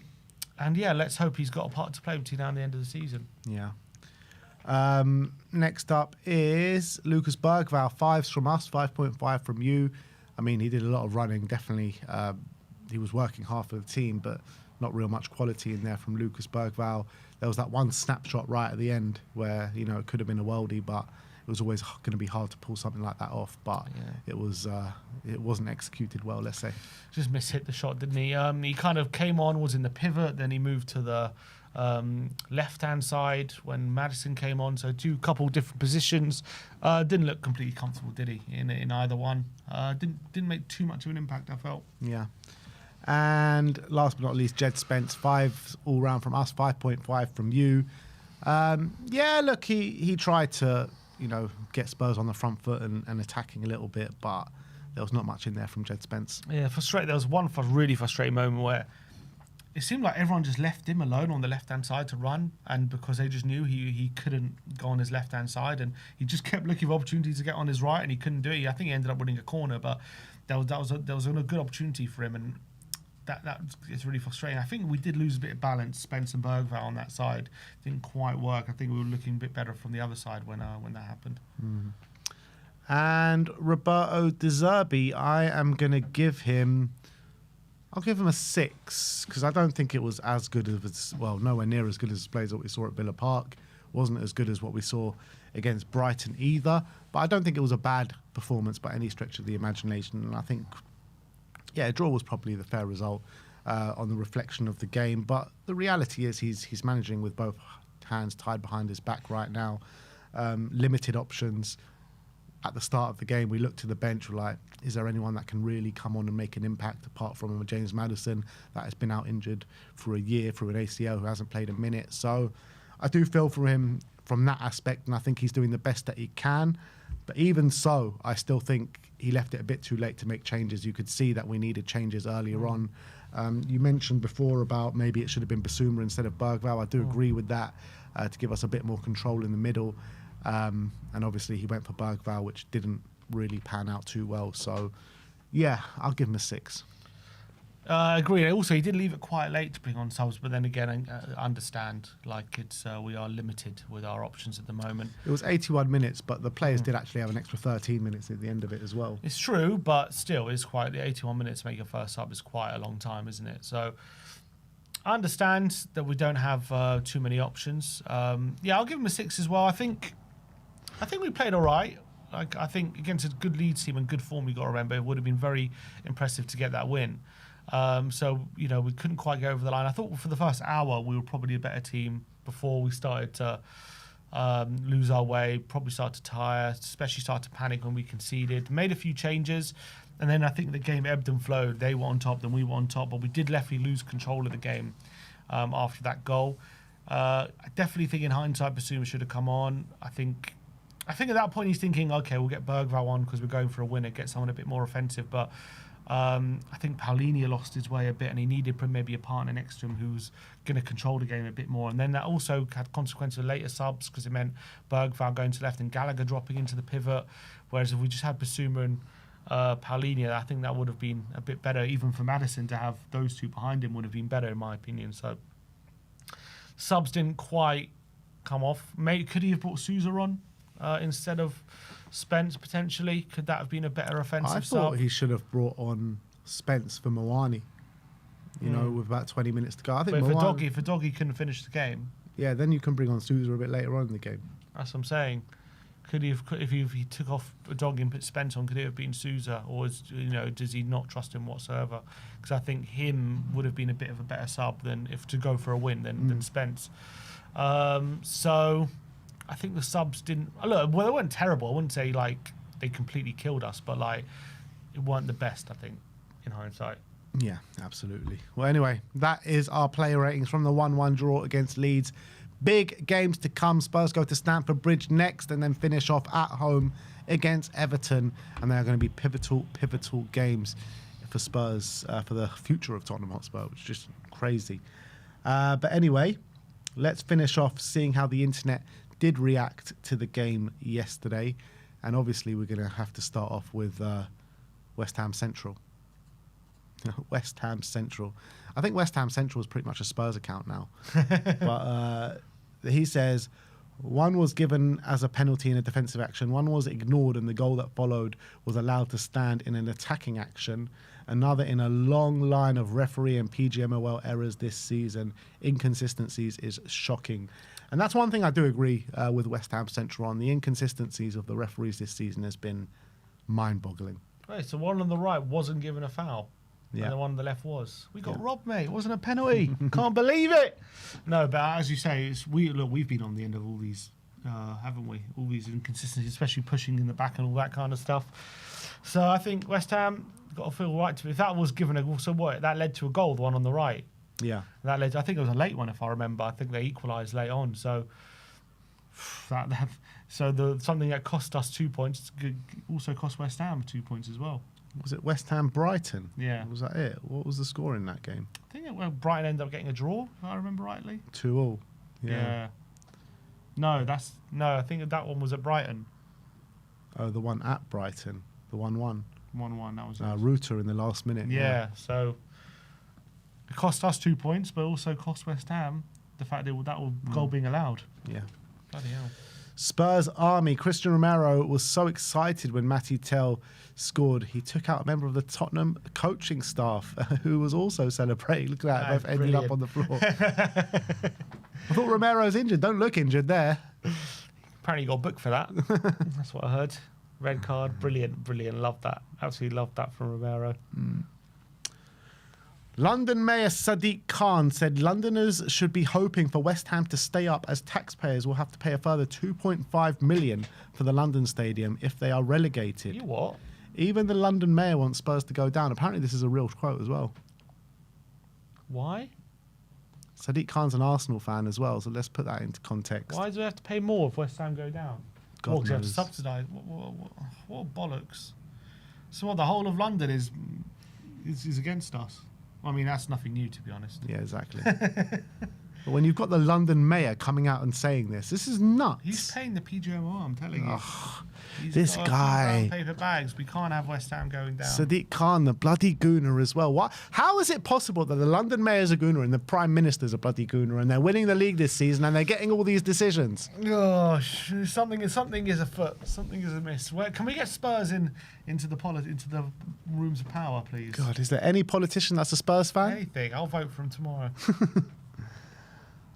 yeah, let's hope he's got a part to play between now and the end of the season. Yeah. Next up is Lucas Bergvall. 5s from us, 5.5 from you. I mean, he did a lot of running, definitely. He was working hard for the team, but not real much quality in there from Lucas Bergvall. There was that one snapshot right at the end where, you know, it could have been a worldie, but it was always going to be hard to pull something like that off. But it wasn't executed well, let's say. Just mishit the shot, didn't he? He kind of came on, was in the pivot, then he moved to the left-hand side when Mathys came on. So couple different positions. Didn't look completely comfortable, did he, in either one? Didn't make too much of an impact, I felt. Yeah. And last but not least, Jed Spence. 5 all round from us, 5.5 from you. Yeah, look, he tried to, you know, get Spurs on the front foot and attacking a little bit, but there was not much in there from Jed Spence. Yeah, frustrating. There was one really frustrating moment where it seemed like everyone just left him alone on the left-hand side to run, and because they just knew he couldn't go on his left-hand side, and he just kept looking for opportunities to get on his right, and he couldn't do it. I think he ended up winning a corner, but there was a good opportunity for him, and that is really frustrating. I think we did lose a bit of balance, Spence and Bergvall on that side. Didn't quite work. I think we were looking a bit better from the other side when that happened. Mm. And Roberto De Zerbi, I'll give him a 6, because I don't think it was as good as, well, nowhere near as good as plays that we saw at Villa Park. Wasn't as good as what we saw against Brighton either. But I don't think it was a bad performance by any stretch of the imagination. And I think, yeah, a draw was probably the fair result on the reflection of the game. But the reality is he's managing with both hands tied behind his back right now. Limited options. At the start of the game, we looked to the bench, we're like, is there anyone that can really come on and make an impact apart from James Maddison that has been out injured for a year through an ACL, who hasn't played a minute? So I do feel for him from that aspect, and I think he's doing the best that he can. But even so, I still think he left it a bit too late to make changes. You could see that we needed changes earlier on. You mentioned before about maybe it should have been Basuma instead of Bergvall. I do agree with that, to give us a bit more control in the middle. And obviously he went for Bergvall, which didn't really pan out too well. So, yeah, I'll give him a 6. I agree. Also, he did leave it quite late to bring on subs, but then again, I understand, like, we are limited with our options at the moment. It was 81 minutes, but the players did actually have an extra 13 minutes at the end of it as well. It's true, but still, it's quite, the 81 minutes to make your first sub is quite a long time, isn't it? So I understand that we don't have too many options. Yeah, I'll give him a 6 as well. I think we played all right. Like, I think against a good Leeds team and good form, you got to remember, it would have been very impressive to get that win. So, you know, we couldn't quite go over the line. I thought for the first hour we were probably a better team before we started to lose our way, probably started to tire, especially started to panic when we conceded. Made a few changes, and then I think the game ebbed and flowed. They were on top, then we were on top, but we did definitely lose control of the game after that goal. I definitely think in hindsight, Basuma should have come on. I think at that point he's thinking, okay, we'll get Bergvall on because we're going for a winner, get someone a bit more offensive. But I think Paulinho lost his way a bit, and he needed maybe a partner next to him who's going to control the game a bit more. And then that also had consequences of later subs, because it meant Bergvall going to left and Gallagher dropping into the pivot. Whereas if we just had Basuma Paulinho, I think that would have been a bit better. Even for Maddison to have those two behind him would have been better, in my opinion. So subs didn't quite come off. Could he have brought Sousa on instead of Spence potentially? Could that have been a better offensive sub? I thought he should have brought on Spence for Moani. You know, with about 20 minutes to go. I think if a doggy couldn't finish the game, yeah, then you can bring on Sousa a bit later on in the game. That's what I'm saying. Could he have, if he took off a dog and put Spence on, could it have been Sousa, or does he not trust him whatsoever? Because I think him would have been a bit of a better sub than to go for a win than Spence. So I think the subs didn't look. Well, they weren't terrible. I wouldn't say like they completely killed us, but like it weren't the best. I think in hindsight. Yeah, absolutely. Well, anyway, that is our player ratings from the 1-1 draw against Leeds. Big games to come. Spurs go to Stamford Bridge next and then finish off at home against Everton. And they are going to be pivotal games for Spurs for the future of Tottenham Hotspur, which is just crazy. But anyway, let's finish off seeing how the internet did react to the game yesterday. And obviously, we're going to have to start off with West Ham Central. West Ham Central. I think West Ham Central is pretty much a Spurs account now. But he says, one was given as a penalty in a defensive action, one was ignored and the goal that followed was allowed to stand in an attacking action, another in a long line of referee and PGMOL errors this season. Inconsistencies is shocking. And that's one thing I do agree with West Ham Central on. The inconsistencies of the referees this season has been mind-boggling. Right, so one on the right wasn't given a foul. Yeah. And the one on the left was. We got robbed, mate. It wasn't a penalty. Can't believe it. No, but as you say, we've been on the end of all these, haven't we? All these inconsistencies, especially pushing in the back and all that kind of stuff. So I think West Ham got to feel right to it. If that was given a so what? That led to a goal, the one on the right. Yeah. That led. I think it was a late one, if I remember. I think they equalised late on. So something that cost us 2 points also cost West Ham 2 points as well. Was it West Ham Brighton? Yeah. Was that it? What was the score in that game? I think Brighton ended up getting a draw, if I remember rightly. 2-2. Yeah. No, I think that one was at Brighton. Oh, the one at Brighton. The 1-1. 1-1, that was it. Reuter in the last minute. Yeah, so it cost us 2 points, but also cost West Ham the fact that goal being allowed. Yeah. Bloody hell. Spurs Army. Christian Romero was so excited when Mathys scored. He took out a member of the Tottenham coaching staff who was also celebrating. Look at that. Both ended up on the floor. I thought Romero's injured. Don't look injured there. Apparently you got booked for that. That's what I heard. Red card. Brilliant. Loved that. Absolutely loved that from Romero. London Mayor Sadiq Khan said Londoners should be hoping for West Ham to stay up as taxpayers will have to pay a further $2.5 million for the London Stadium if they are relegated. You what? Even the London Mayor wants Spurs to go down. Apparently this is a real quote as well. Why? Sadiq Khan's an Arsenal fan as well, so let's put that into context. Why do we have to pay more if West Ham go down? God knows. They have to knows. subsidise. What bollocks? So what, the whole of London is against us? I mean, that's nothing new, to be honest. Yeah, exactly. But when you've got the London Mayor coming out and saying this is nuts. He's paying the PGMO, I'm telling you. This guy. Paper bags. We can't have West Ham going down. Sadiq Khan, the bloody gooner as well. What? How is it possible that the London Mayor's a gooner and the Prime Minister's a bloody gooner and they're winning the league this season and they're getting all these decisions? Gosh, something is afoot. Something is amiss. Can we get Spurs into the rooms of power, please? God, is there any politician that's a Spurs fan? Anything. I'll vote for him tomorrow.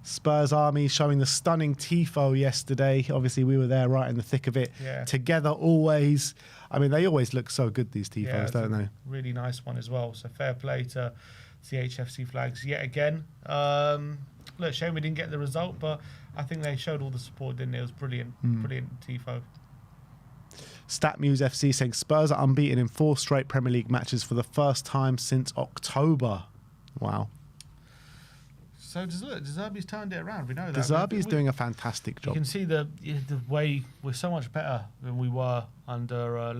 Spurs Army showing the stunning tifo yesterday. Obviously, we were there right in the thick of it. Yeah. Together always. I mean, they always look so good, these tifos, don't they? Really nice one as well. So fair play to CHFC Flags yet again. Look, shame we didn't get the result, but I think they showed all the support, didn't they? It was brilliant. Brilliant tifo. StatMuse FC saying Spurs are unbeaten in 4 straight Premier League matches for the first time since October. Wow. So De Zerbi's turned it around. We know that. De Zerbi's doing a fantastic job. You can see the way we're so much better than we were under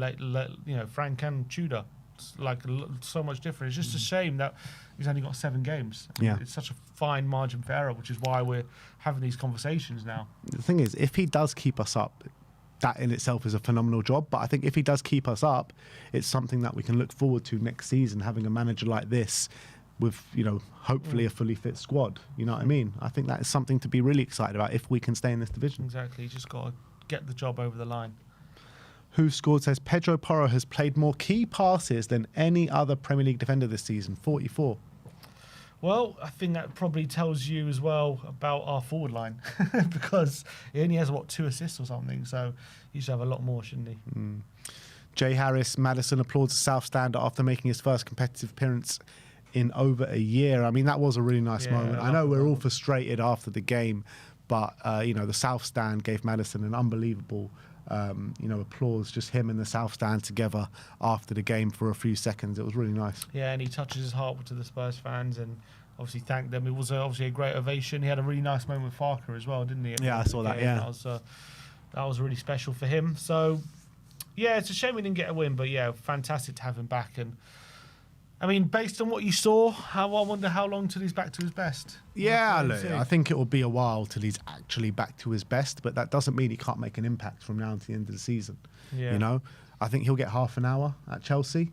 Frank and Tudor. It's like so much different. It's just a shame that he's only got 7 games. Yeah. It's such a fine margin for error, which is why we're having these conversations now. The thing is, if he does keep us up, that in itself is a phenomenal job. But I think if he does keep us up, it's something that we can look forward to next season, having a manager like this with, hopefully a fully fit squad. You know what I mean? I think that is something to be really excited about if we can stay in this division. Exactly. You just got to get the job over the line. Who Scored says Pedro Porro has played more key passes than any other Premier League defender this season, 44. Well, I think that probably tells you as well about our forward line because he only has, 2 assists or something. So he should have a lot more, shouldn't he? Jay Harris, Maddison applauds the South Stander after making his first competitive appearance in over a year. I mean, that was a really nice moment. I know we're all frustrated after the game, but, the South Stand gave Maddison an unbelievable applause, just him and the South Stand together after the game for a few seconds. It was really nice. Yeah, and he touches his heart to the Spurs fans and obviously thanked them. It was obviously a great ovation. He had a really nice moment with Farker as well, didn't he? Yeah, I saw that, yeah. That was really special for him. So, yeah, it's a shame we didn't get a win, but yeah, fantastic to have him back. And I mean, based on what you saw, I wonder how long till he's back to his best. Yeah, I think it will be a while till he's actually back to his best, but that doesn't mean he can't make an impact from now to the end of the season. Yeah. I think he'll get half an hour at Chelsea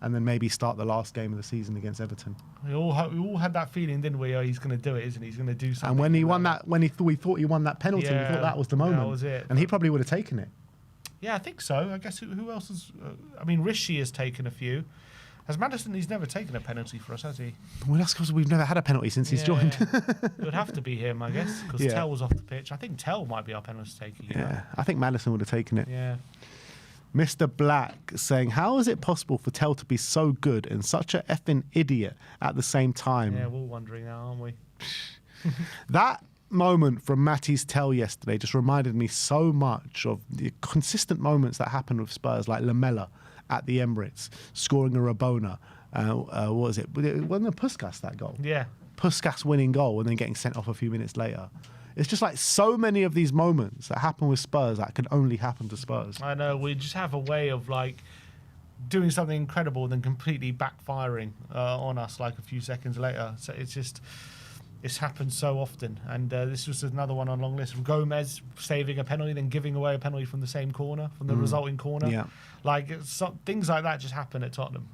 and then maybe start the last game of the season against Everton. We all had that feeling, didn't we? Oh, he's going to do it, isn't he? He's going to do something. And when he won that, we thought he won that penalty, we thought that was the moment. That was it. And he probably would have taken it. Yeah, I think so. I guess who else has... Rishi has taken a few. Has Maddison, he's never taken a penalty for us, has he? Well, that's because we've never had a penalty since he's joined. It would have to be him, I guess, because Tell was off the pitch. I think Tell might be our penalty taker. Yeah, I think Maddison would have taken it. Yeah. Mr. Black saying, how is it possible for Tell to be so good and such a effing idiot at the same time? Yeah, we're all wondering now, aren't we? That moment from Mathys Tell yesterday just reminded me so much of the consistent moments that happen with Spurs, like Lamella at the Emirates, scoring a Rabona. What was it? Wasn't it Puskas, that goal? Yeah. Puskas winning goal and then getting sent off a few minutes later. It's just like so many of these moments that happen with Spurs that can only happen to Spurs. I know. We just have a way of doing something incredible and then completely backfiring on us a few seconds later. So it's happened so often. And this was another one on a long list. Gomez saving a penalty, then giving away a penalty from the same corner, from the resulting corner. Yeah. Things like that just happen at Tottenham.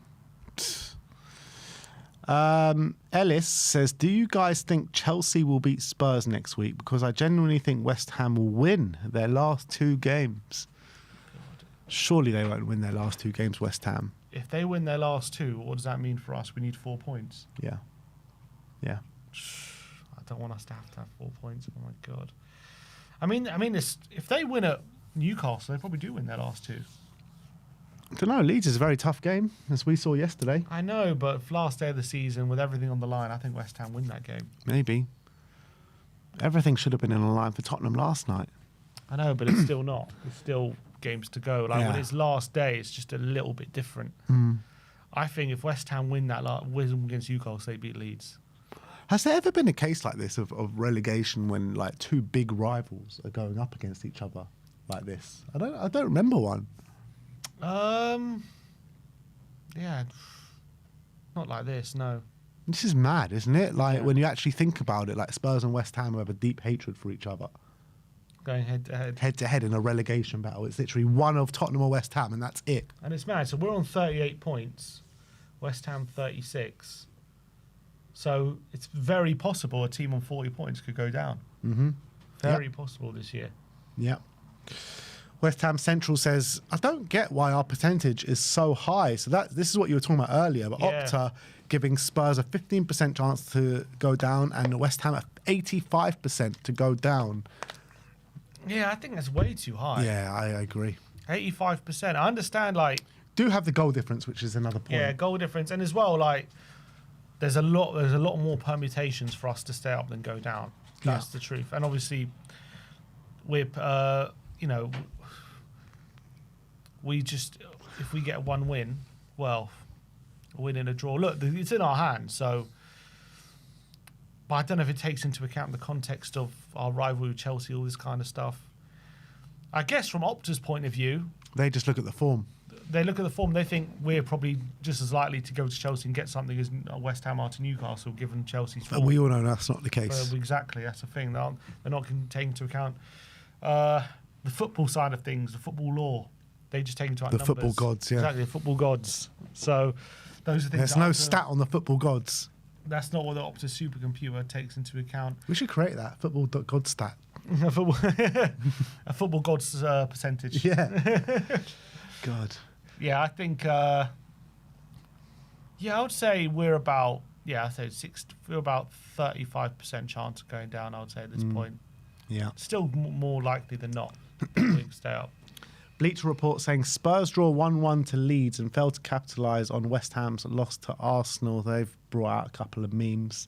Ellis says, do you guys think Chelsea will beat Spurs next week? Because I genuinely think West Ham will win their last 2 games. Surely they won't win their last 2 games, West Ham. If they win their last 2, what does that mean for us? We need 4 points. Yeah. I don't want us to have 4 points. Oh my God. I mean, if they win at Newcastle, they probably do win their last 2. I don't know. Leeds is a very tough game, as we saw yesterday. I know, but last day of the season, with everything on the line, I think West Ham win that game. Maybe. Everything should have been on the line for Tottenham last night. I know, but it's still not. There's still games to go. When it's last day, it's just a little bit different. I think if West Ham win against Newcastle, they beat Leeds. Has there ever been a case like this of relegation when 2 big rivals are going up against each other like this? I don't remember one. Yeah, not like this, no. This is mad, isn't it? When you actually think about it, Spurs and West Ham have a deep hatred for each other. Going head to head. Head to head in a relegation battle. It's literally one of Tottenham or West Ham, and that's it. And it's mad. So we're on 38 points, West Ham 36. So it's very possible a team on 40 points could go down. Very possible this year. Yeah. West Ham Central says, I don't get why our percentage is so high. So this is what you were talking about earlier, but Opta giving Spurs a 15% chance to go down and West Ham a 85% to go down. Yeah, I think that's way too high. Yeah, I agree. 85%. I understand, do have the goal difference, which is another point. Yeah, goal difference. And as well, there's a lot more permutations for us to stay up than go down. That's the truth. And obviously, we're, if we get 1 win, well, a win and a draw. Look, it's in our hands, so... But I don't know if it takes into account the context of our rivalry with Chelsea, all this kind of stuff. I guess from Opta's point of view... They just look at the form. They look at the form, they think we're probably just as likely to go to Chelsea and get something as West Ham are to Newcastle, given Chelsea's form. But we all know that's not the case. Exactly, that's the thing. They're not taking into account... the football side of things, the football law, they just take into account The numbers. football gods, yeah. Exactly, the football gods. So those are things. There's no stat on the football gods. That's not what the Optus supercomputer takes into account. We should create that football god stat. a football gods percentage. Yeah. God. Yeah, I think. Yeah, I would say we're about. Yeah, I say we're about 35% chance of going down. I would say at this point. Yeah. Still more likely than not. We can stay up. Bleacher Report saying Spurs draw 1-1 to Leeds and failed to capitalise on West Ham's loss to Arsenal. They've brought out a couple of memes.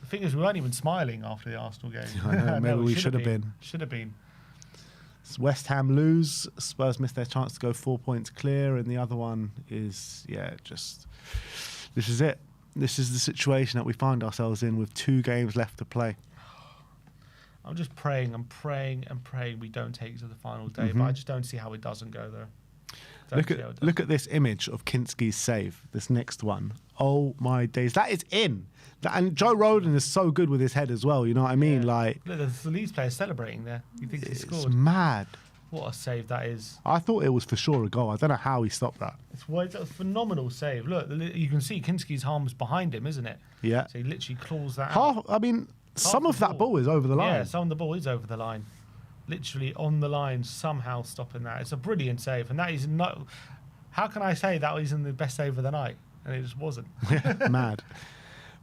The thing is, we weren't even smiling after the Arsenal game. I know, maybe we should have been. Should have been. West Ham lose. Spurs miss their chance to go 4 points clear. And the other one is, this is it. This is the situation that we find ourselves in with 2 games left to play. I'm just praying we don't take it to the final day, but I just don't see how it doesn't go there. Look at this image of Kinski's save, this next one. Oh my days, that is in. And Joe Rodon is so good with his head as well, you know what I mean? Yeah. Like, look, the Leeds player celebrating there. He thinks he it's scored. mad. What a save that is. I thought it was for sure a goal. I don't know how he stopped that. It's a phenomenal save. Look, you can see Kinski's arm's behind him, isn't it? Yeah. So he literally claws that out. Some of that ball is over the line. Yeah, some of the ball is over the line. Literally on the line, somehow stopping that. It's a brilliant save. And that is not... How can I say that isn't the best save of the night? And it just wasn't. Yeah, mad.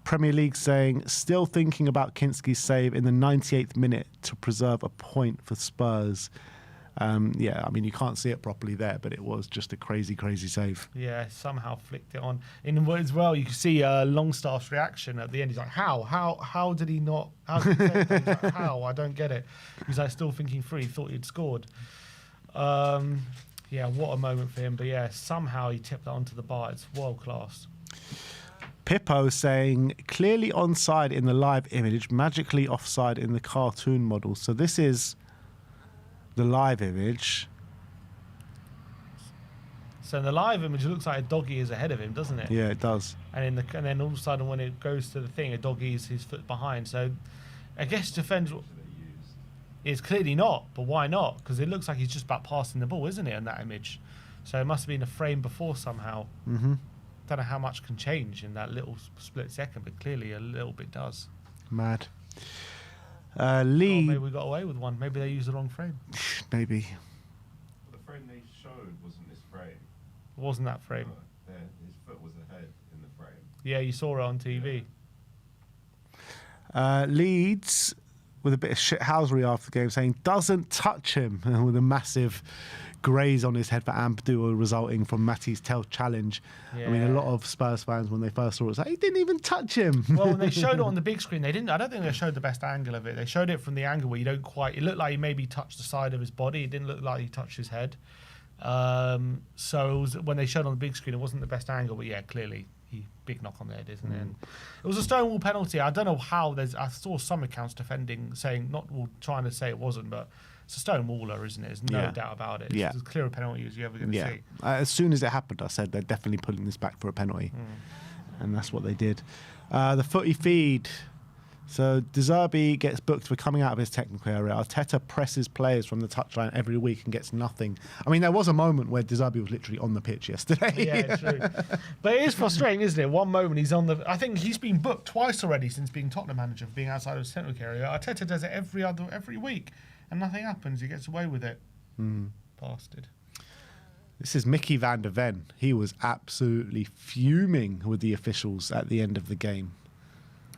Premier League saying, still thinking about Kinski's save in the 98th minute to preserve a point for Spurs. You can't see it properly there, but it was just a crazy, crazy save. Yeah, somehow flicked it on. As well, you can see Longstaff's reaction at the end. He's like, how did he not? How did he save that? He's like, how? I don't get it. He's like still thinking through. He thought he'd scored. Yeah, what a moment for him. But yeah, somehow he tipped that onto the bar. It's world class. Pippo saying, clearly onside in the live image, magically offside in the cartoon model. So this is the live image. So in the live image, it looks like a doggy is ahead of him, doesn't it? Yeah, it does. And then all of a sudden, when it goes to the thing, a doggy is his foot behind. So I guess defense is clearly not. But why not? Because it looks like he's just about passing the ball, isn't it, in that image? So it must have been a frame before somehow. Mm-hmm. Don't know how much can change in that little split second, but clearly a little bit does. Mad. Maybe we got away with one. Maybe they used the wrong frame. Maybe. The frame they showed wasn't this frame. It wasn't that frame. His foot was ahead in the frame. Yeah, you saw it on TV. Leeds with a bit of shithousery after the game saying doesn't touch him with a massive graze on his head for Ampadu resulting from Mathys' tail challenge. Yeah. I mean, a lot of Spurs fans when they first saw it was like, he didn't even touch him. Well, when they showed it on the big screen, I don't think they showed the best angle of it. They showed it from the angle where it looked like he maybe touched the side of his body. It didn't look like he touched his head. So when they showed on the big screen, it wasn't the best angle, but yeah, clearly big knock on the head, isn't it? And it was a Stonewall penalty. I don't know how. I saw some accounts trying to say it wasn't, but it's a Stonewaller, isn't it? There's no doubt about it. It's as clear a penalty as you're ever going to see. As soon as it happened, I said they're definitely putting this back for a penalty, and that's what they did. The footy feed. So De Zerbi gets booked for coming out of his technical area. Arteta presses players from the touchline every week and gets nothing. I mean, there was a moment where De Zerbi was literally on the pitch yesterday. Yeah, true. But it is frustrating, isn't it? One moment he's on the... I think he's been booked twice already since being Tottenham manager for being outside of his technical area. Arteta does it every week and nothing happens. He gets away with it. Bastard. This is Mickey van der Ven. He was absolutely fuming with the officials at the end of the game.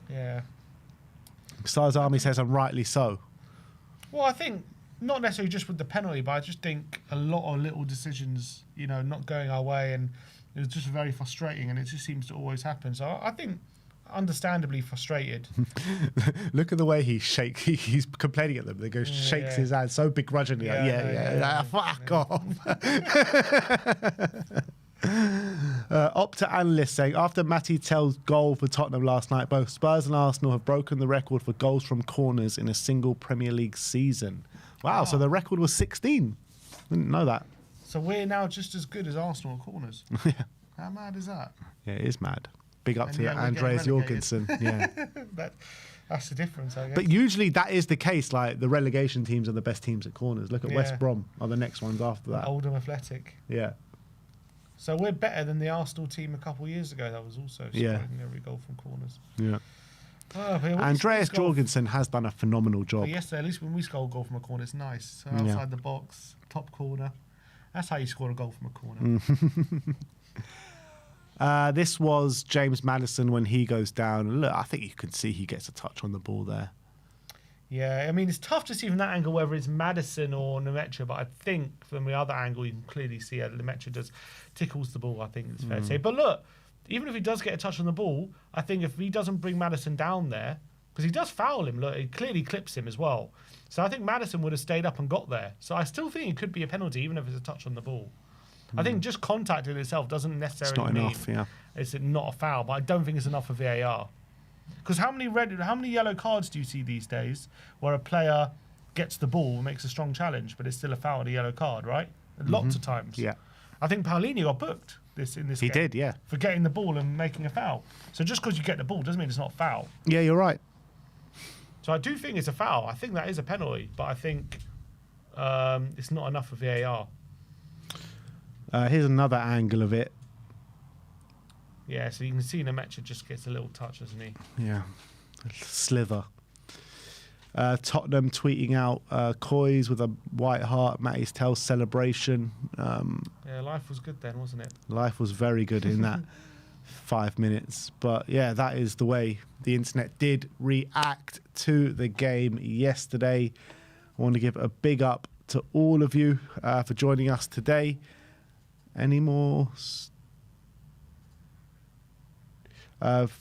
Yeah. Stars Army says, and rightly so. Well, I think not necessarily just with the penalty, but I just think a lot of little decisions, not going our way, and it was just very frustrating, and it just seems to always happen. So I think understandably frustrated. Look at the way he shakes. He's complaining at them. They go, shakes his hand so begrudgingly. Fuck off. Opta analyst saying, after Matty Tell's goal for Tottenham last night, both Spurs and Arsenal have broken the record for goals from corners in a single Premier League season. Wow. So the record was 16. Didn't know that. So we're now just as good as Arsenal at corners. Yeah. How mad is that? Yeah, it is mad. Big up And to we're Andreas getting Jorgensen. Yeah. That's the difference, I guess. But usually that is the case. Like the relegation teams are the best teams at corners. Look at West Yeah. Brom are the next ones after that. Oldham Athletic. Yeah. So we're better than the Arsenal team a couple of years ago. That was also scoring every goal from corners. Yeah. Oh, but Andreas Jorgensen has done a phenomenal job. But yesterday, at least when we score a goal from a corner, it's nice. So outside the box, top corner. That's how you score a goal from a corner. This was James Maddison when he goes down. Look, I think you can see he gets a touch on the ball there. Yeah, I mean, it's tough to see from that angle whether it's Maddison or Lemaitre, but I think from the other angle, you can clearly see that Lemaitre just tickles the ball, I think it's fair to say. But look, even if he does get a touch on the ball, I think if he doesn't bring Maddison down there, because he does foul him, look, he clearly clips him as well. So I think Maddison would have stayed up and got there. So I still think it could be a penalty, even if it's a touch on the ball. I think just contact in itself doesn't necessarily mean it's not a foul, but I don't think it's enough for VAR. Because how many yellow cards do you see these days where a player gets the ball and makes a strong challenge, but it's still a foul and a yellow card, right? Lots of times. Yeah. I think Paulinho got booked in this game. He did, yeah. For getting the ball and making a foul. So just because you get the ball doesn't mean it's not a foul. Yeah, you're right. So I do think it's a foul. I think that is a penalty, but I think it's not enough for VAR. Here's another angle of it. Yeah, so you can see Lemaitre just gets a little touch, doesn't he? Yeah, slither. Tottenham tweeting out Coys with a white heart. Mathys tells celebration. Yeah, life was good then, wasn't it? Life was very good in that 5 minutes. But yeah, that is the way the internet did react to the game yesterday. I want to give a big up to all of you for joining us today. Any more?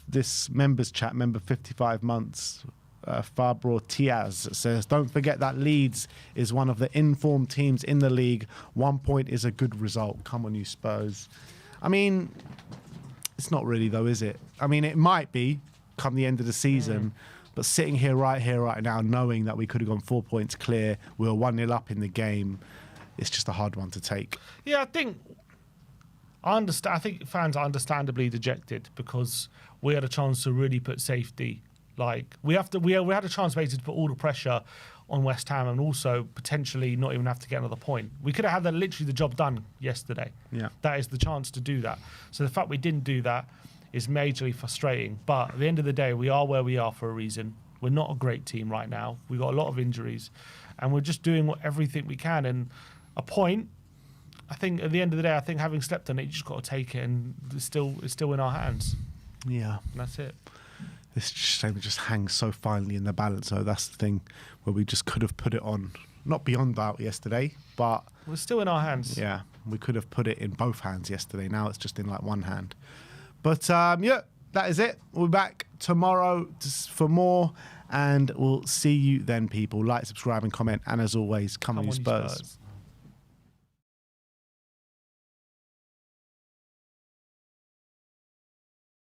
This members chat, member 55 months, Fabro Tiaz says, don't forget that Leeds is one of the informed teams in the league. 1 point is a good result. Come on, you Spurs. I mean, it's not really though, is it? I mean, it might be come the end of the season, but sitting here right now, knowing that we could have gone 4 points clear, we were 1-0 up in the game, it's just a hard one to take. Yeah, I understand. I think fans are understandably dejected because we had a chance to really put safety. Like we had a chance basically to put all the pressure on West Ham and also potentially not even have to get another point. We could have had literally the job done yesterday. Yeah, that is the chance to do that. So the fact we didn't do that is majorly frustrating. But at the end of the day, we are where we are for a reason. We're not a great team right now. We've got a lot of injuries, and we're just doing everything we can. And a point. I think at the end of the day, I think having slept on it, you just got to take it, and it's still in our hands. Yeah, and that's it. This shame it just hangs so finely in the balance. So that's the thing where we just could have put it on, not beyond doubt yesterday, but we're still in our hands. Yeah, we could have put it in both hands yesterday. Now it's just in like one hand. But yeah, that is it. We'll be back tomorrow for more, and we'll see you then, people. Like, subscribe, and comment. And as always, come on, you Spurs.